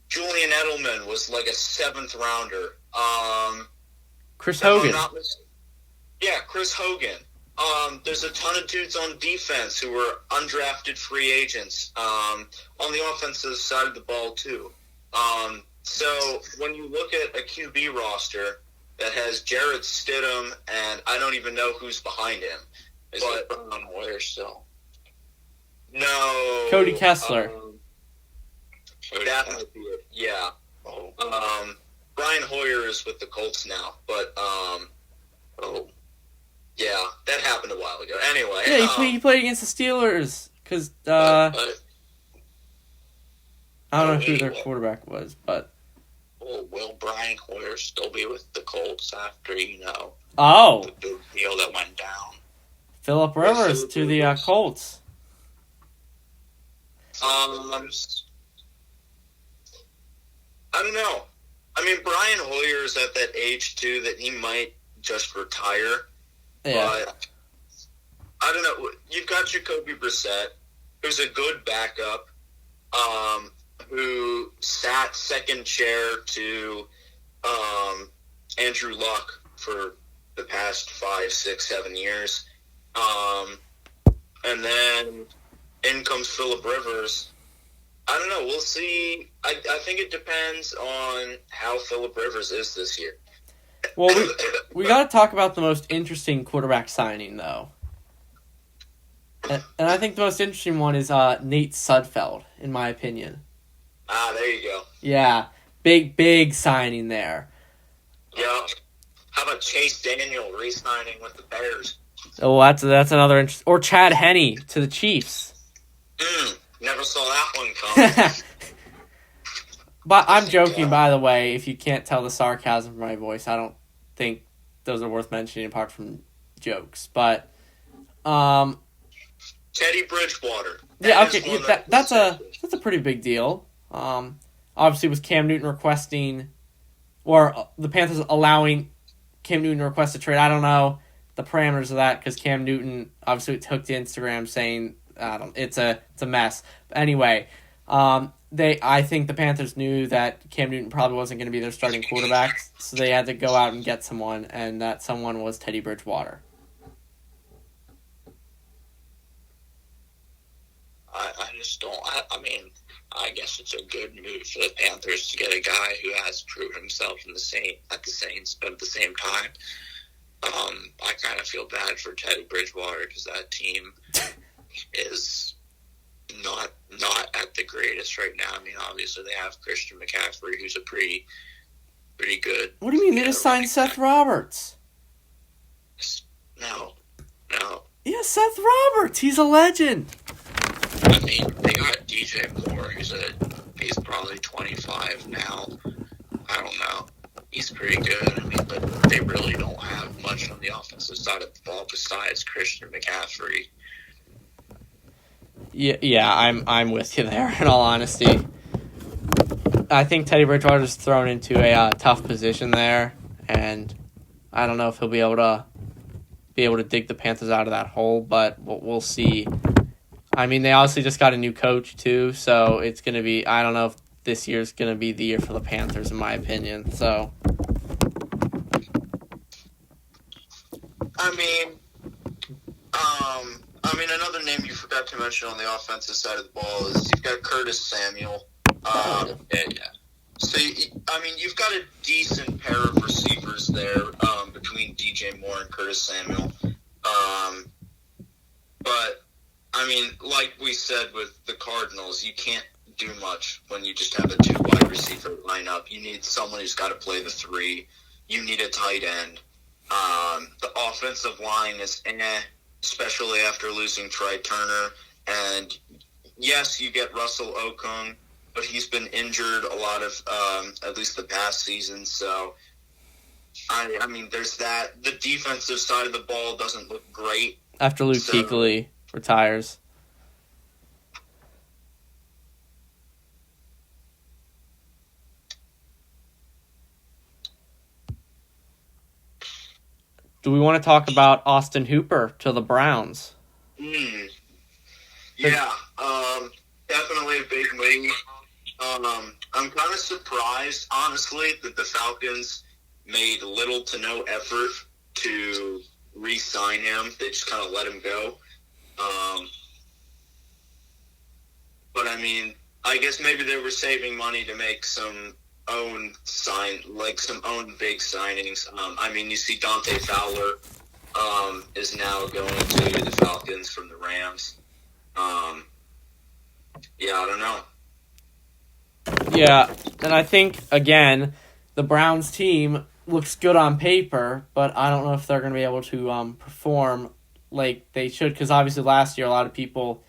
Julian Edelman was a 7th rounder. Chris Hogan. Chris Hogan. There's a ton of dudes on defense who were undrafted free agents. On the offensive side of the ball, too. So when you look at a QB roster that has Jarrett Stidham, and I don't even know who's behind him. Is it Brian Hoyer still? No. Cody Kessler. That might be it. Yeah. Oh. Brian Hoyer is with the Colts now, but yeah, that happened a while ago. Anyway. Yeah, he played against the Steelers because I don't know who their quarterback was, but. Will Brian Hoyer still be with the Colts after the big deal that went down? Phillip Rivers to the Colts. I don't know. I mean, Brian Hoyer's at that age too that he might just retire. Yeah. But I don't know. You've got Jacoby Brissett, who's a good backup, who sat second chair to Andrew Luck for the past 5, 6, 7 years. And then in comes Phillip Rivers. I don't know. We'll see. I think it depends on how Phillip Rivers is this year. Well, we got to talk about the most interesting quarterback signing, though. And I think the most interesting one is Nate Sudfeld, in my opinion. There you go. Yeah, big signing there. Yeah. How about Chase Daniel re-signing with the Bears? Oh, that's another interest. Or Chad Henne to the Chiefs. Never saw that one coming. But I'm joking, by the way. If you can't tell the sarcasm from my voice, I don't think those are worth mentioning apart from jokes. But, Teddy Bridgewater. That's a pretty big deal. Obviously, with Cam Newton requesting, or the Panthers allowing Cam Newton to request a trade. I don't know the parameters of that because Cam Newton obviously took to Instagram saying it's a mess. But anyway, I think the Panthers knew that Cam Newton probably wasn't going to be their starting quarterback, so they had to go out and get someone, and that someone was Teddy Bridgewater. I just don't. I mean, I guess it's a good move for the Panthers to get a guy who has proven himself at the same time. I kind of feel bad for Teddy Bridgewater because that team is not at the greatest right now. I mean, obviously they have Christian McCaffrey, who's a pretty good. What do you mean they just signed Seth Roberts? No. Yeah, Seth Roberts. He's a legend. I mean, they got DJ Moore, he's probably 25 now. I don't know. He's pretty good. I mean, but they really don't have much on the offensive side of the ball besides Christian McCaffrey. Yeah, I'm with you there. In all honesty, I think Teddy Bridgewater's thrown into a tough position there, and I don't know if he'll be able to dig the Panthers out of that hole, but we'll see. I mean, they obviously just got a new coach too, so it's gonna be. I don't know if this year's gonna be the year for the Panthers, in my opinion. So, Another name you forgot to mention on the offensive side of the ball is you've got Curtis Samuel. So, you've got a decent pair of receivers there between DJ Moore and Curtis Samuel. But, like we said with the Cardinals, you can't do much when you just have a 2 wide receiver lineup. You need someone who's got to play the 3. You need a tight end. The offensive line is especially after losing Trey Turner. And yes, you get Russell Okung, but he's been injured a lot of, at least the past season. So, there's that. The defensive side of the ball doesn't look great. After Luke Kuechly retires. Do we want to talk about Austin Hooper to the Browns? Yeah, definitely a big wing. I'm kind of surprised, honestly, that the Falcons made little to no effort to re-sign him. They just kind of let him go. But I guess maybe they were saving money to make some own big signings. You see Dante Fowler is now going to the Falcons from the Rams. I don't know. Yeah, and I think, again, the Browns team looks good on paper, but I don't know if they're going to be able to perform like they should, because obviously last year a lot of people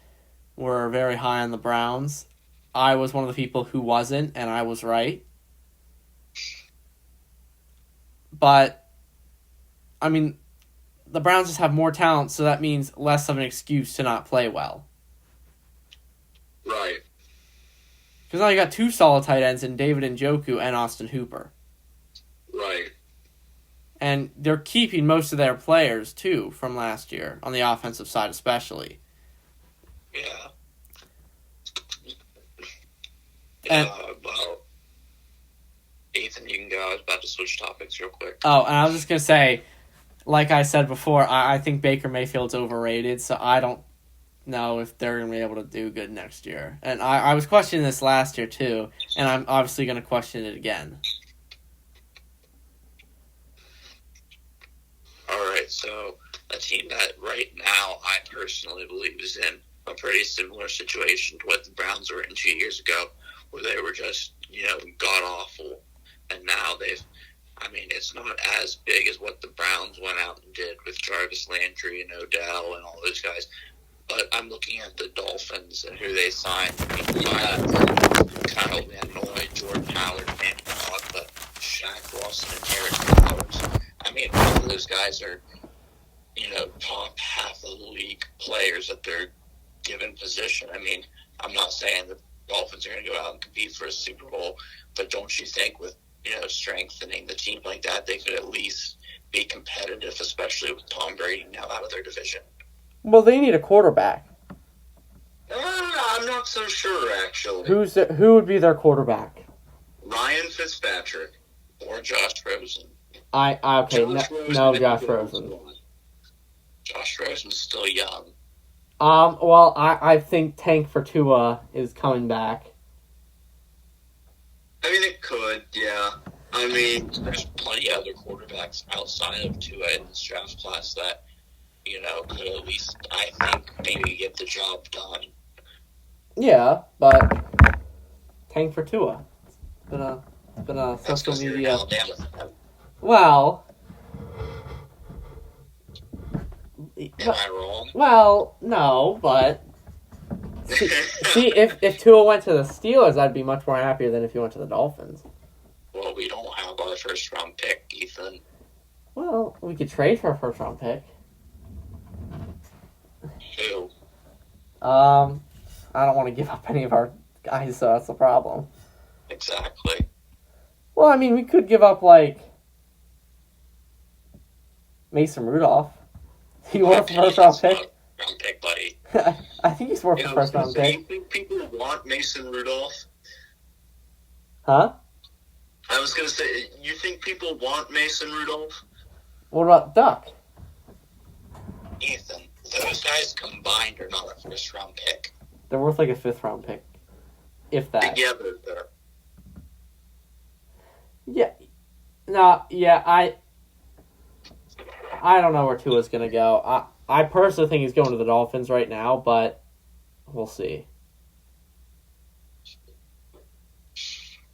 were very high on the Browns. I was one of the people who wasn't, and I was right. But, the Browns just have more talent, so that means less of an excuse to not play well. Right. Because now you got 2 solid tight ends in David Njoku and Austin Hooper. Right. And they're keeping most of their players, too, from last year, on the offensive side especially. Yeah. Well, Ethan, you can go. I was about to switch topics real quick. Oh, and I was just going to say, like I said before, I think Baker Mayfield's overrated, so I don't know if they're going to be able to do good next year. And I was questioning this last year, too, and I'm obviously going to question it again. All right, so a team that right now I personally believe is in a pretty similar situation to what the Browns were in 2 years ago, where they were just, god-awful. And now it's not as big as what the Browns went out and did with Jarvis Landry and Odell and all those guys. But I'm looking at the Dolphins and who they signed. Kyle Van Noy, Jordan Howard, Manny Pogba, Shaq Lawson, and Eric Flowers. All of those guys are, top half of the league players at their given position. I'm not saying the Dolphins are going to go out and compete for a Super Bowl, but don't you think with, strengthening the team like that, they could at least be competitive, especially with Tom Brady now out of their division? Well, they need a quarterback. I'm not so sure, actually. Who would be their quarterback? Ryan Fitzpatrick. Or Josh Rosen. Josh Rosen. Josh Rosen's still young. Well, I think Tank for Tua is coming back. It could, yeah. There's plenty of other quarterbacks outside of Tua in this draft class that, could at least, I think, maybe get the job done. Yeah, but Tank for Tua. It's been a social media. Well, am I wrong? Well, no, but See, if Tua went to the Steelers, I'd be much more happier than if he went to the Dolphins. Well, we don't have our first round pick, Ethan. Well, we could trade for a first round pick. Who? I don't want to give up any of our guys, so that's the problem. Exactly. Well, I mean, we could give up, like, Mason Rudolph. He worth a first round pick? Round pick, buddy. I think he's worth a first round pick. Do you think people want Mason Rudolph? Huh? I was going to say, you think people want Mason Rudolph? What about Duck? Ethan, those guys combined are not a first round pick. They're worth like a fifth round pick. If that. Together, they're. Yeah. No, yeah, I don't know where Tua's going to go. I personally think he's going to the Dolphins right now, but we'll see.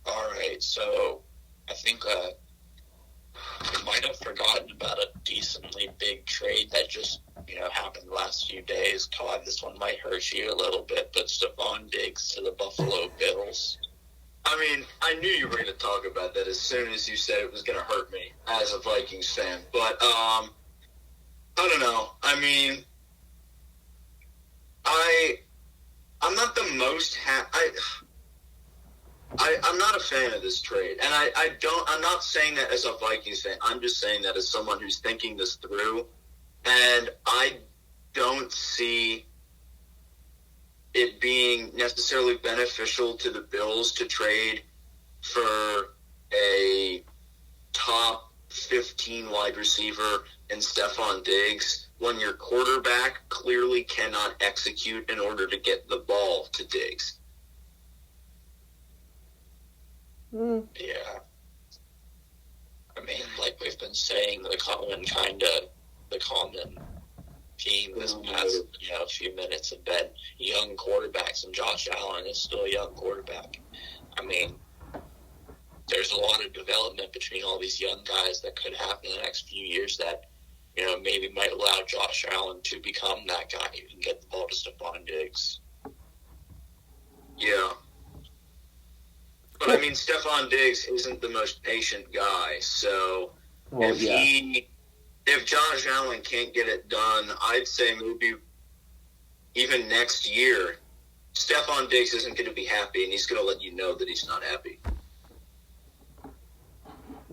All right, so I think we might have forgotten about a decently big trade that just happened the last few days. Todd, this one might hurt you a little bit, but Stephon Diggs to the Buffalo Bills. I mean, I knew you were going to talk about that as soon as you said it was going to hurt me as a Vikings fan. But, I don't know. I mean, I'm not the most I'm not a fan of this trade. And I'm not saying that as a Vikings fan. I'm just saying that as someone who's thinking this through. And I don't see it being necessarily beneficial to the Bills to trade for a top 15 wide receiver in Stephon Diggs when your quarterback clearly cannot execute in order to get the ball to Diggs. Yeah. I mean, like we've been saying, the common theme this past few minutes have been young quarterbacks, and Josh Allen is still a young quarterback. I mean, there's a lot of development between all these young guys that could happen in the next few years that maybe might allow Josh Allen to become that guy who can get the ball to Stephon Diggs. Yeah. But, I mean, Stephon Diggs isn't the most patient guy, so if Josh Allen can't get it done, I'd say maybe even next year, Stephon Diggs isn't going to be happy, and he's going to let you know that he's not happy.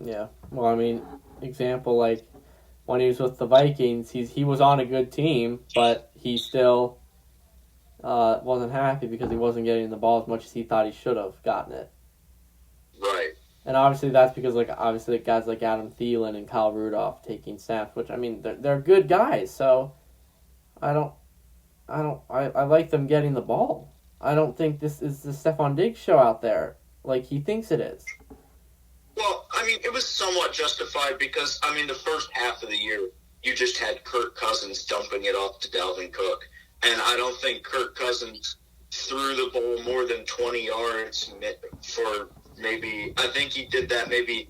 Yeah. Well, I mean, example, like, when he was with the Vikings, he was on a good team, but he still wasn't happy because he wasn't getting the ball as much as he thought he should have gotten it. Right. And obviously that's because, like, obviously guys like Adam Thielen and Kyle Rudolph taking snaps, which, I mean, they're good guys, so I like them getting the ball. I don't think this is the Stephon Diggs show out there like he thinks it is. Well, I mean, it was somewhat justified because, I mean, the first half of the year, you just had Kirk Cousins dumping it off to Dalvin Cook. And I don't think Kirk Cousins threw the ball more than 20 yards for maybe, I think he did that maybe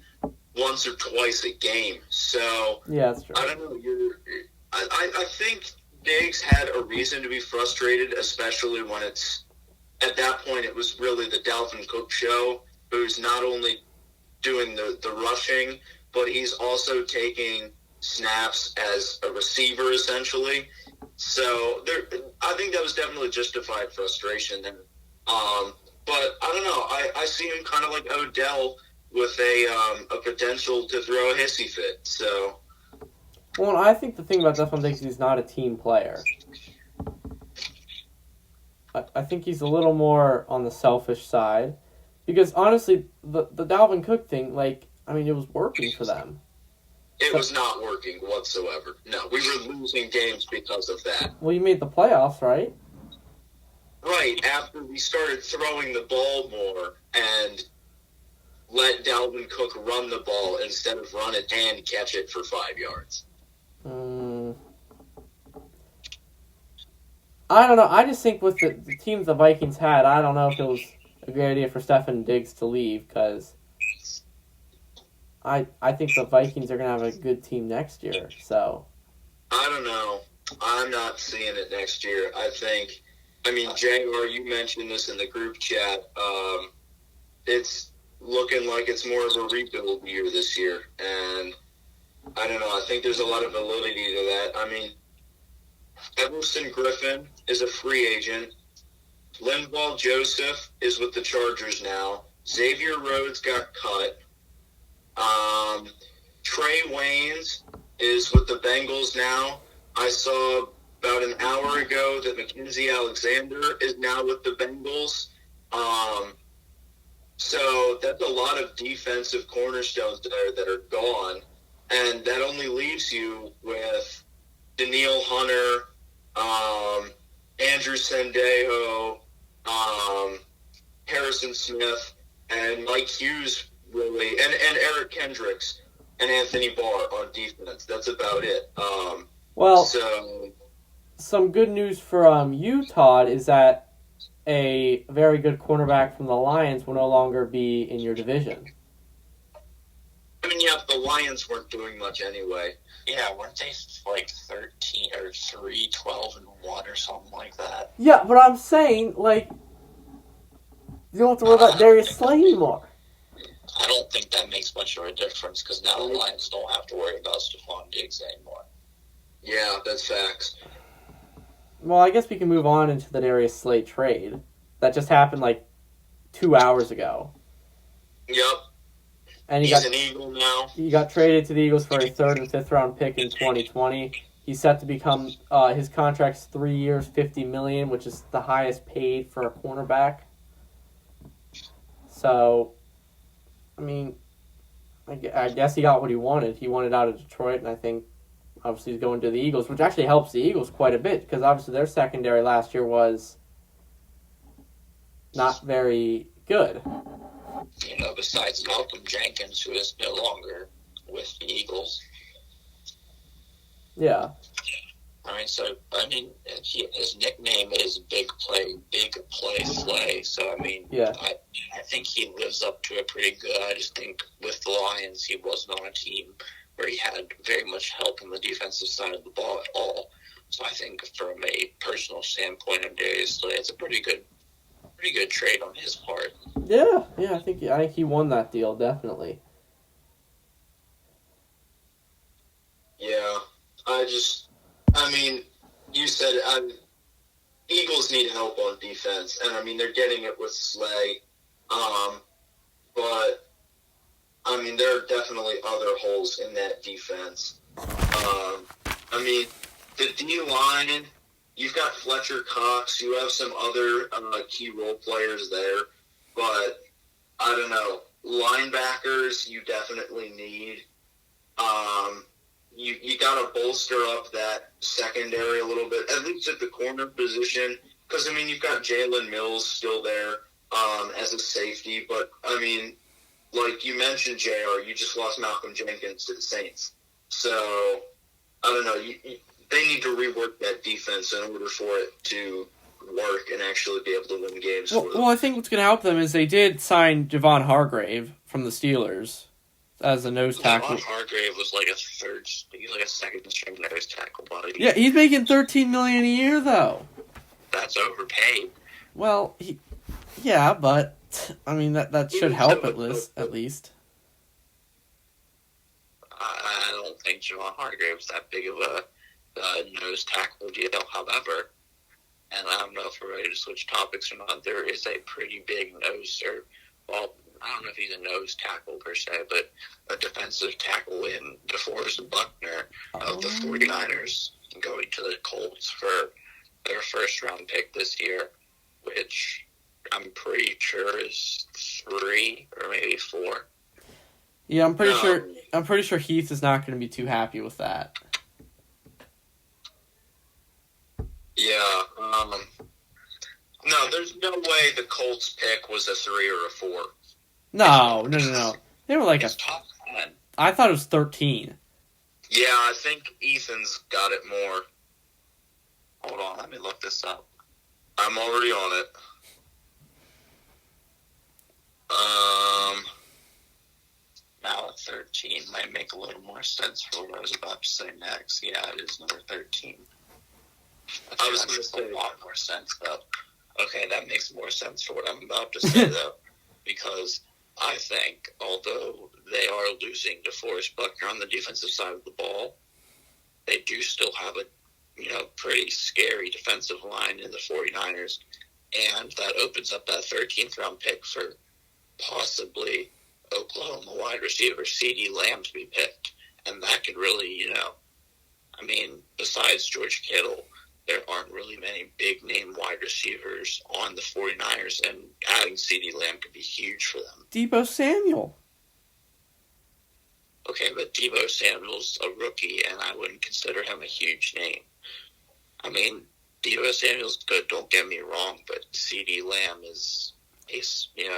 once or twice a game. So, yeah, that's true. I don't know. I think Diggs had a reason to be frustrated, especially when at that point, it was really the Dalvin Cook show, who's not only doing the rushing, but he's also taking snaps as a receiver, essentially. So I think that was definitely justified frustration. And, but I don't know. I see him kind of like Odell with a potential to throw a hissy fit. So, well, I think the thing about Stephon Diggs is he's not a team player. I think he's a little more on the selfish side. Because, honestly, the Dalvin Cook thing, like, I mean, it was working for them. It was not working whatsoever. No, we were losing games because of that. Well, you made the playoffs, right? Right, after we started throwing the ball more and let Dalvin Cook run the ball instead of run it and catch it for 5 yards. I don't know. I just think with the teams the Vikings had, I don't know if it was a great idea for Stephon Diggs to leave, because I think the Vikings are going to have a good team next year. So I don't know. I'm not seeing it next year. I think I mean, JR, you mentioned this in the group chat. It's looking like it's more of a rebuild year this year. And I don't know. I think there's a lot of validity to that. I mean, Everson Griffin is a free agent. Linval Joseph is with the Chargers now. Xavier Rhodes got cut. Trey Waynes is with the Bengals now. I saw about an hour ago that Mackenzie Alexander is now with the Bengals. So that's a lot of defensive cornerstones there that are gone. And that only leaves you with Daniil Hunter, Andrew Sendejo, Harrison Smith, and Mike Hughes, really, and Eric Kendricks and Anthony Barr on defense. That's about it. Some good news for you, Todd, is that a very good cornerback from the Lions will no longer be in your division. I mean, yeah, the Lions weren't doing much anyway. Yeah, weren't they like 13 or 3-12-1 or something like that? Yeah, but I'm saying, like, you don't have to worry about Darius Slay anymore. I don't think that makes much of a difference because now the Lions don't have to worry about Stephon Diggs anymore. Yeah, that's facts. Well, I guess we can move on into the Darius Slay trade. That just happened like 2 hours ago. Yep. And he's an Eagle now. He got traded to the Eagles for a 3rd and 5th round pick in 2020. He's set to become his contract's 3 years, $50 million, which is the highest paid for a cornerback. So, I mean, I guess he got what he wanted. He wanted out of Detroit, and I think obviously he's going to the Eagles, which actually helps the Eagles quite a bit because obviously their secondary last year was not very good. You know, besides Malcolm Jenkins, who is no longer with the Eagles. Yeah. His nickname is Big Play Slay. So, I mean, yeah. I think he lives up to it pretty good. I just think with the Lions, he wasn't on a team where he had very much help on the defensive side of the ball at all. So I think from a personal standpoint of Darius Slay, it's a pretty good trade on his part. Yeah, I think he won that deal, definitely. Yeah, you said Eagles need help on defense, and I mean they're getting it with Slay, but I mean there are definitely other holes in that defense. I mean the D line, you've got Fletcher Cox, you have some other key role players there, but I don't know, linebackers you definitely need. You got to bolster up that secondary a little bit, at least at the corner position, because, I mean, you've got Jalen Mills still there as a safety, but, I mean, like you mentioned, JR, you just lost Malcolm Jenkins to the Saints. So, I don't know, they need to rework that defense in order for it to work and actually be able to win games for them. Well, I think what's going to help them is they did sign Javon Hargrave from the Steelers as a nose tackle. Javon Hargrave was like a second string nose tackle, buddy. Yeah, he's making $13 million a year though. That's overpaid. Well, but I mean that should help at least. I don't think Javon Hargrave's that big of a nose tackle deal, however, and I don't know if we're ready to switch topics or not, there is a pretty big I don't know if he's a nose tackle per se, but a defensive tackle in DeForest Buckner of the 49ers going to the Colts for their first-round pick this year, which I'm pretty sure is 3 or maybe 4. Yeah, I'm pretty sure Heath is not going to be too happy with that. Yeah. No, there's no way the Colts pick was a 3 or a 4. No. They were like it's top 10. I thought it was 13. Yeah, I think Ethan's got it more. Hold on, let me look this up. I'm already on it. Now at 13 might make a little more sense for what I was about to say next. Yeah, it is number 13. I was going to say a lot more sense, though. Okay, that makes more sense for what I'm about to say, though, because I think, although they are losing DeForest Buckner on the defensive side of the ball, they do still have a pretty scary defensive line in the 49ers, and that opens up that 13th round pick for possibly Oklahoma wide receiver CeeDee Lamb to be picked. And that could really, besides George Kittle, there aren't really many big name wide receivers on the 49ers, and adding CeeDee Lamb could be huge for them. Deebo Samuel. Okay, but Deebo Samuel's a rookie, and I wouldn't consider him a huge name. Deebo Samuel's good, don't get me wrong, but CeeDee Lamb is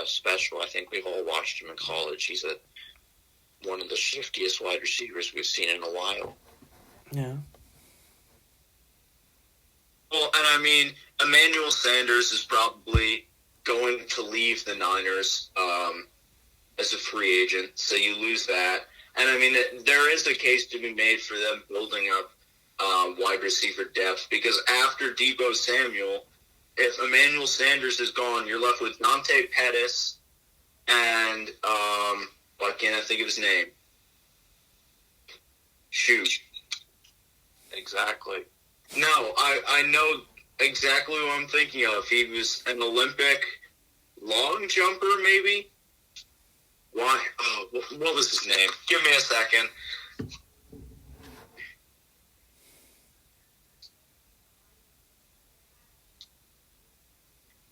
special. I think we've all watched him in college. He's one of the shiftiest wide receivers we've seen in a while. Yeah. Well, and Emmanuel Sanders is probably going to leave the Niners as a free agent, so you lose that. And there is a case to be made for them building up wide receiver depth, because after Deebo Samuel, if Emmanuel Sanders is gone, you're left with Dante Pettis and why can't I think of his name? Shoot. Exactly. No, I know exactly what I'm thinking of. He was an Olympic long jumper, maybe? Why? Oh, what was his name? Give me a second.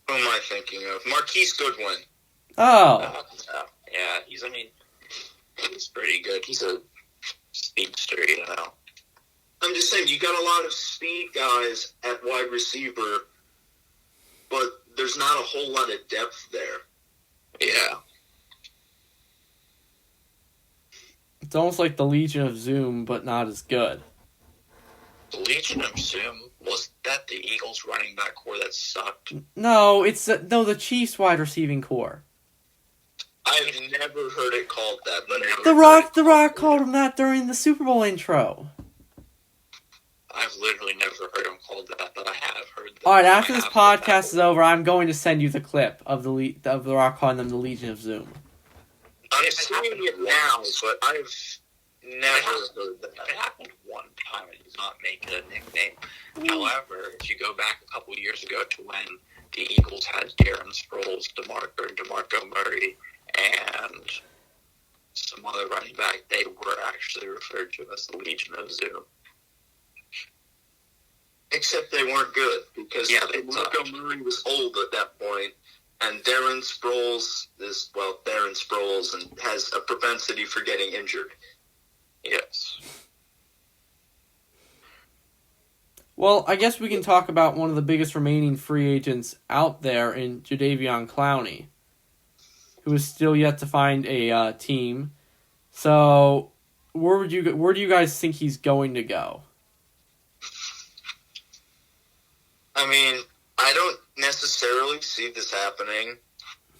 Who am I thinking of? Marquise Goodwin. Oh. Yeah, he's pretty good. He's a speedster, I'm just saying, you got a lot of speed guys at wide receiver, but there's not a whole lot of depth there. Yeah. It's almost like the Legion of Zoom, but not as good. The Legion of Zoom, was that the Eagles running back core that sucked? No, it's the Chiefs wide receiving core. I've never heard it called that. But The Rock called him that during the Super Bowl intro. I've literally never heard him called that, but I have heard that. All right, after this podcast is over, I'm going to send you the clip of the Rock calling them the Legion of Zoom. I'm seeing it now, but I've never heard that. It happened one time, and he's not making a nickname. However, if you go back a couple years ago to when the Eagles had Darren Sproles, DeMarco Murray, and some other running back, they were actually referred to as the Legion of Zoom. Except they weren't good, because DeMarco Murray was old at that point, and Darren Sproles and has a propensity for getting injured. Yes. Well, I guess we can talk about one of the biggest remaining free agents out there in Jadeveon Clowney, who is still yet to find a team. So, where do you guys think he's going to go? I don't necessarily see this happening,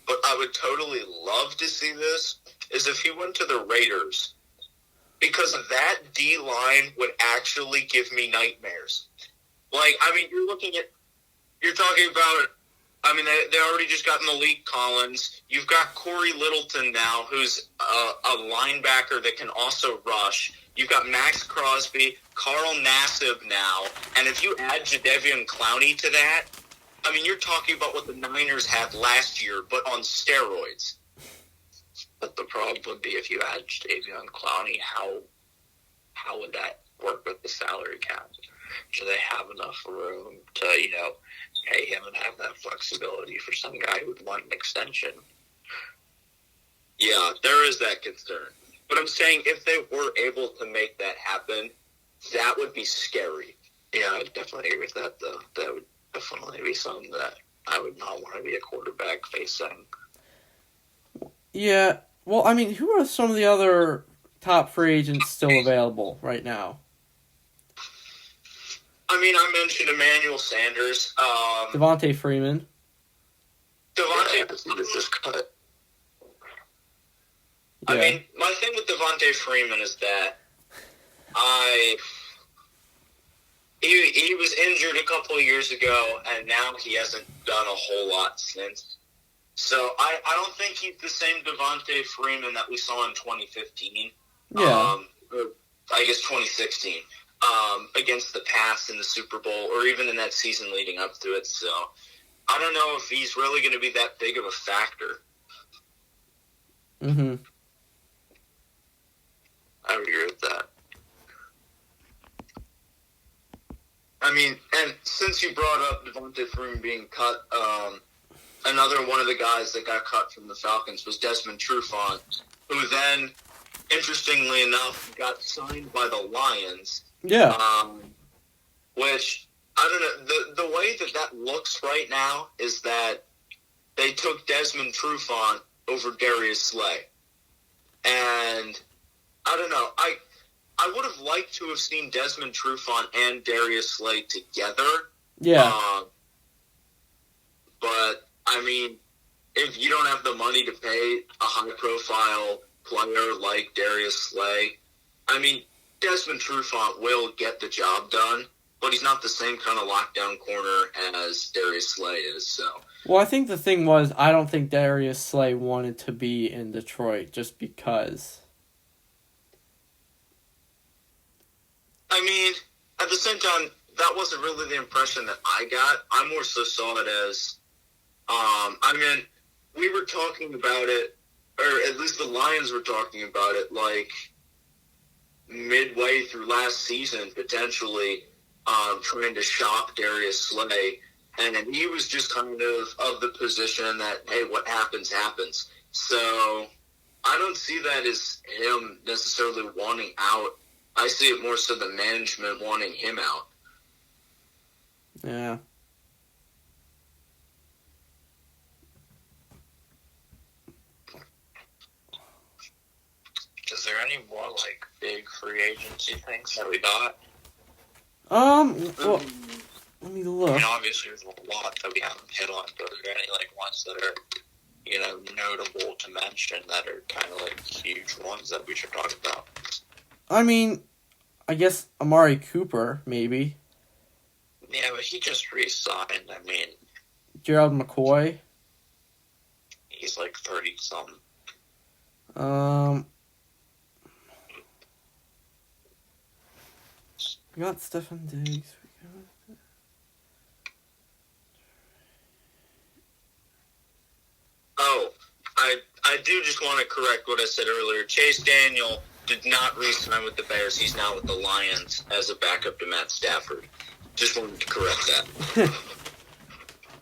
but I would totally love to see this, is if he went to the Raiders. Because that D-line would actually give me nightmares. You're talking about, they already just got Malik Collins. You've got Corey Littleton now, who's a linebacker that can also rush. You've got Max Crosby, Carl Nassib now. And if you add Jadeveon Clowney to that, you're talking about what the Niners had last year, but on steroids. But the problem would be if you add Jadeveon Clowney, how would that work with the salary cap? Do they have enough room to, pay him and have that flexibility for some guy who would want an extension? Yeah, there is that concern. But I'm saying if they were able to make that happen, that would be scary. Yeah, I definitely agree with that, though. That would definitely be something that I would not want to be a quarterback facing. Yeah, well, who are some of the other top free agents still available right now? I mentioned Emmanuel Sanders. Devontae Freeman. This is cut. Yeah. My thing with Devontae Freeman is that he was injured a couple of years ago, and now he hasn't done a whole lot since. So I don't think he's the same Devontae Freeman that we saw in 2015. Yeah. Or I guess 2016. Against the Pats in the Super Bowl, or even in that season leading up to it. So I don't know if he's really going to be that big of a factor. Mm-hmm. I would agree with that. I mean, and since you brought up Devontae Freeman being cut, another one of the guys that got cut from the Falcons was Desmond Trufant, who then, interestingly enough, got signed by the Lions. Yeah. Which, I don't know, the way that looks right now is that they took Desmond Trufant over Darius Slay. And, I don't know, I would have liked to have seen Desmond Trufant and Darius Slay together. Yeah. But, I mean, if you don't have the money to pay a high-profile player like Darius Slay, I mean, Desmond Trufant will get the job done, but he's not the same kind of lockdown corner as Darius Slay is. So, Well, I think the thing was, I don't think Darius Slay wanted to be in Detroit just because. I mean, at the same time, that wasn't really the impression that I got. I more so saw it as, I mean, we were talking about it, or at least the Lions were talking about it, like, midway through last season, potentially trying to shop Darius Slay, and he was just kind of the position that, hey, what happens, happens. So I don't see that as him necessarily wanting out. I see it more so the management wanting him out. Yeah. Is there any more, like, big free agency things that we got? Well, let me I look. mean, obviously there's a lot that we haven't hit on, but are there any, like, ones that are, you know, notable to mention that are kind of, like, huge ones that we should talk about? I mean, I guess Amari Cooper, maybe. Yeah, but he just re-signed. I mean, Gerald McCoy. he's, like, 30-something. We got Stefan Diggs. Oh, I do just want to correct what I said earlier. Chase Daniel did not re-sign with the Bears. He's now with the Lions as a backup to Matt Stafford. Just wanted to correct that.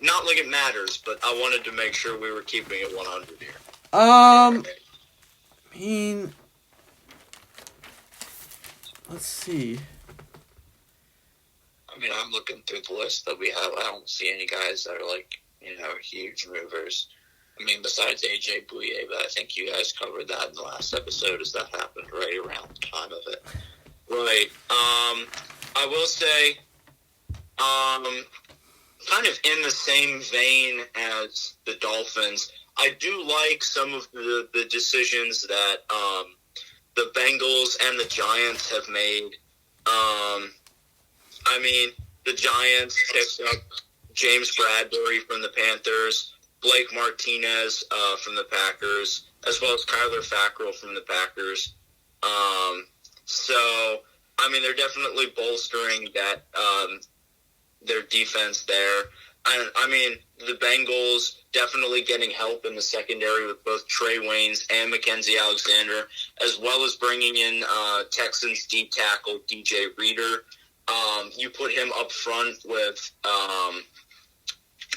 Not like it matters, but I wanted to make sure we were keeping it 100 here. I mean, let's see. I mean, I'm looking through the list that we have. I don't see any guys that are, like, you know, huge movers. I mean, besides A.J. Bouye, but I think you guys covered that in the last episode, as that happened right around the time of it. Right. I will say, kind of in the same vein as the Dolphins, I do like some of the decisions that the Bengals and the Giants have made. I mean, the Giants picked up James Bradbury from the Panthers, Blake Martinez from the Packers, as well as Kyler Fackrell from the Packers. So, I mean, they're definitely bolstering that their defense there. I mean, the Bengals definitely getting help in the secondary with both Trey Waynes and Mackenzie Alexander, as well as bringing in Texans deep tackle DJ Reader. You put him up front with,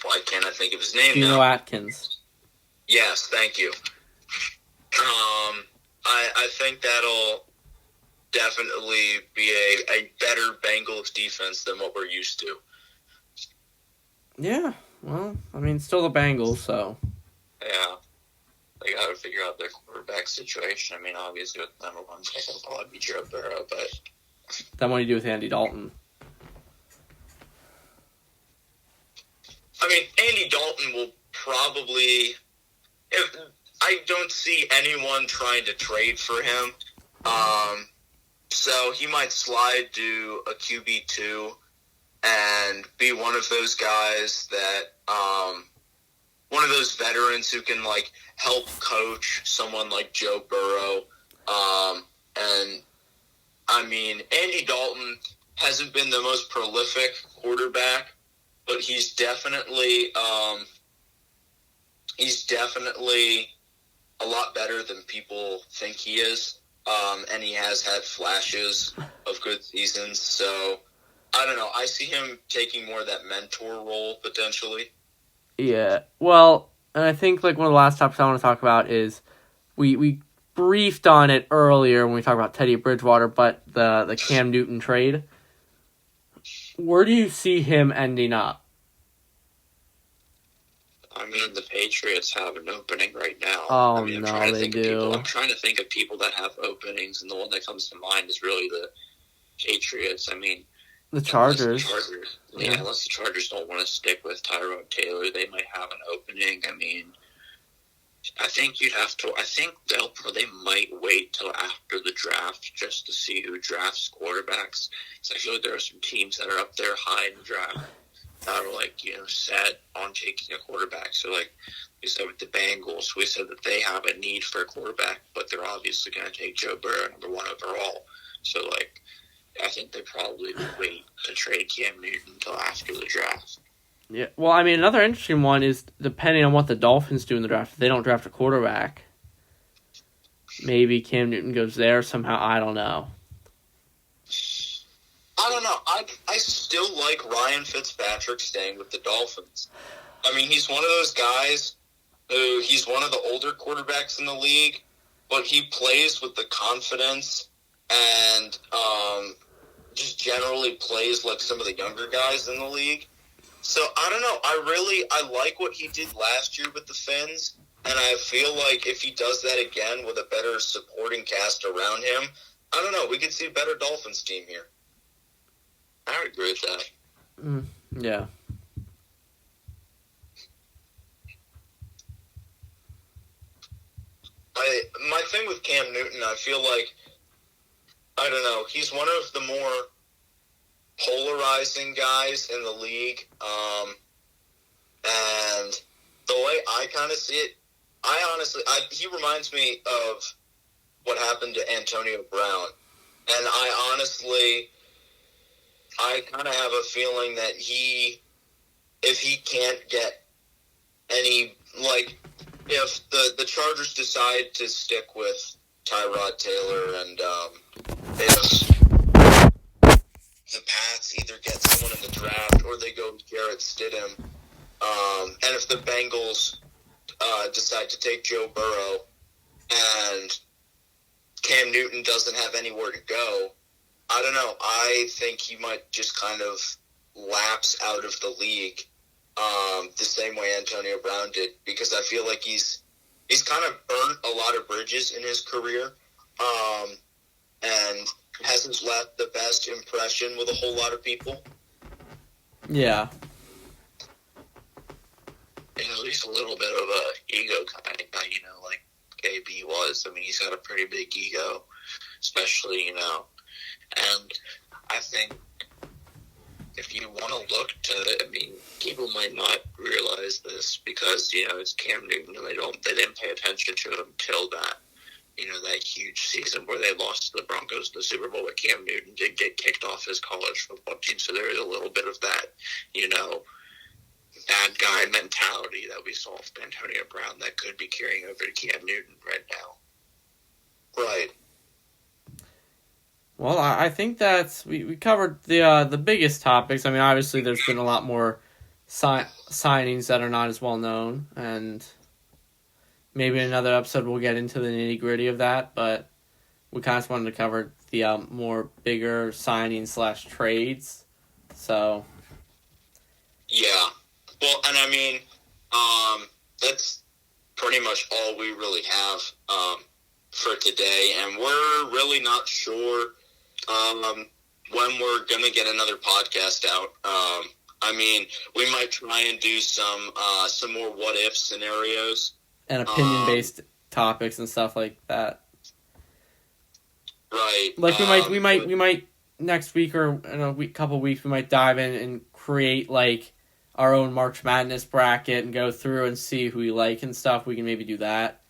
why can't I think of his name Geno now? Atkins. Yes, thank you. I think that'll definitely be a better Bengals defense than what we're used to. Yeah, well, I mean, still the Bengals, so. Yeah. They got to figure out their quarterback situation. I mean, obviously, with the number one pick, it'll probably be Joe Burrow, but... Then what do you do with Andy Dalton? I mean, Andy Dalton will probably... I don't see anyone trying to trade for him. So he might slide to a QB2 and be one of those guys that, one of those veterans who can, like, help coach someone like Joe Burrow. And, I mean, Andy Dalton hasn't been the most prolific quarterback, but he's definitely a lot better than people think he is. And he has had flashes of good seasons. So, I don't know. I see him taking more of that mentor role, potentially. Yeah. Well, and I think like one of the last topics I want to talk about is we briefed on it earlier when we talked about Teddy Bridgewater, but the Cam Newton trade. Where do you see him ending up? I mean, the Patriots have an opening right now. Oh, I mean, no, they do. I'm trying to think of people that have openings, and the one that comes to mind is really the Patriots. I mean, The Chargers. Yeah, unless the Chargers don't want to stick with Tyrod Taylor, they might have an opening. I mean, I think they might wait till after the draft just to see who drafts quarterbacks. Because I feel like there are some teams that are up there high in the draft that are like, set on taking a quarterback. So like we said with the Bengals, we said that they have a need for a quarterback, but they're obviously going to take Joe Burrow number 1 overall. So like, I think they probably would wait to trade Cam Newton until after the draft. Yeah. Well, I mean, another interesting one is depending on what the Dolphins do in the draft. If they don't draft a quarterback, maybe Cam Newton goes there somehow. I don't know. I don't know. I still like Ryan Fitzpatrick staying with the Dolphins. I mean, he's one of those guys who he's one of the older quarterbacks in the league, but he plays with the confidence and just generally plays like some of the younger guys in the league. So, I don't know. I like what he did last year with the Fins, and I feel like if he does that again with a better supporting cast around him, I don't know. We could see a better Dolphins team here. I would agree with that. Yeah. My thing with Cam Newton, I feel like, I don't know, he's one of the more polarizing guys in the league. And the way I kind of see it, he reminds me of what happened to Antonio Brown. And I kind of have a feeling that if he can't get any, like, if the Chargers decide to stick with Tyrod Taylor and if the Pats either get someone in the draft or they go Jarrett Stidham, and if the Bengals decide to take Joe Burrow and Cam Newton doesn't have anywhere to go, I don't know. I think he might just kind of lapse out of the league the same way Antonio Brown did, because I feel like he's kind of burnt a lot of bridges in his career and hasn't left the best impression with a whole lot of people. Yeah. And at least a little bit of a ego kind of guy, like KB was. I mean, he's got a pretty big ego, especially, and I think if you want to look to, people might not realize this because, it's Cam Newton and they didn't pay attention to him till that, that huge season where they lost to the Broncos in the Super Bowl, where Cam Newton did get kicked off his college football team. So there is a little bit of that, bad guy mentality that we saw with Antonio Brown that could be carrying over to Cam Newton right now. Right. Well, I think that's we covered the biggest topics. I mean, obviously, there's been a lot more signings that are not as well known, and maybe in another episode we'll get into the nitty gritty of that. But we kind of wanted to cover the more bigger signings / trades. So yeah, well, and I mean, that's pretty much all we really have for today, and we're really not sure when we're going to get another podcast out. I mean, we might try and do some more what-if scenarios. And opinion-based topics and stuff like that. Right. Like we might next week or in a couple weeks, we might dive in and create like our own March Madness bracket and go through and see who we like and stuff. We can maybe do that.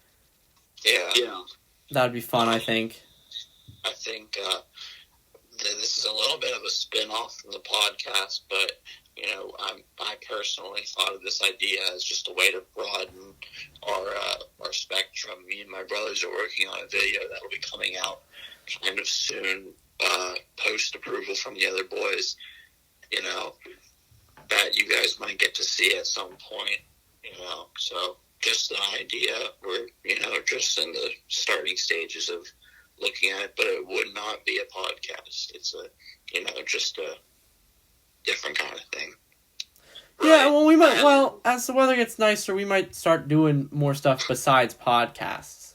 Yeah. That'd be fun, I think. I think this is a little bit of a spin-off from the podcast, but, I personally thought of this idea as just a way to broaden our spectrum. Me and my brothers are working on a video that will be coming out kind of soon, post-approval from the other boys, that you guys might get to see at some point, so just an idea. We're, just in the starting stages of looking at it, but it would not be a podcast. It's just a different kind of thing. Yeah, well, we might, as the weather gets nicer, we might start doing more stuff besides podcasts.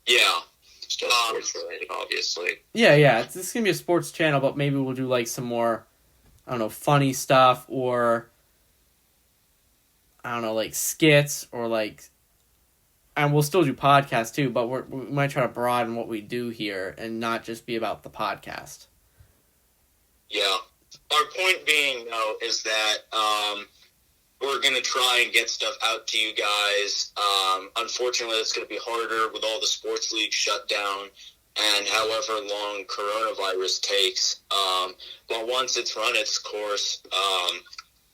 Yeah. Still sports related, obviously. Yeah. This is going to be a sports channel, but maybe we'll do, like, some more, I don't know, funny stuff, or, I don't know, like, skits, or, like, and we'll still do podcasts, too, but we might try to broaden what we do here, and not just be about the podcast. Yeah. Our point being, though, is that we're going to try and get stuff out to you guys. Unfortunately, it's going to be harder with all the sports leagues shut down and however long coronavirus takes. But once it's run its course,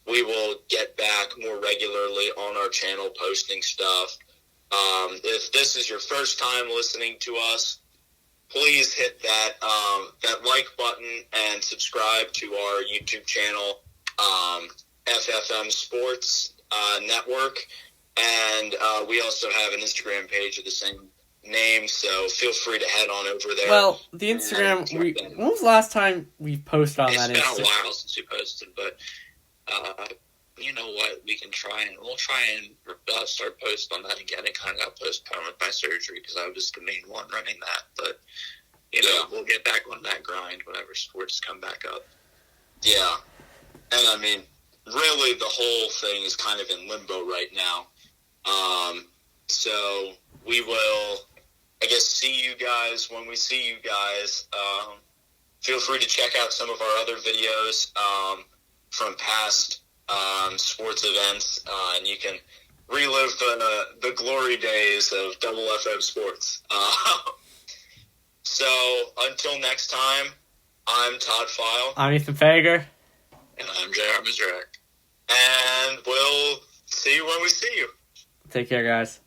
we will get back more regularly on our channel posting stuff. If this is your first time listening to us, please hit that like button and subscribe to our YouTube channel, FFM Sports Network, and we also have an Instagram page of the same name, so feel free to head on over there. Well, the Instagram, when was the last time we posted on that Instagram? It's been a while since we posted, but you know what, we'll try and start posting on that again. It kind of got postponed with my surgery because I was the main one running that, but we'll get back on that grind whenever sports come back up. Yeah, and I mean, really the whole thing is kind of in limbo right now. So we will, I guess, see you guys when we see you guys. Feel free to check out some of our other videos from past sports events, and you can relive the glory days of Double FM Sports. So until next time, I'm Todd File. I'm Ethan Fager. And I'm J.R. Mizrak. And we'll see you when we see you. Take care, guys.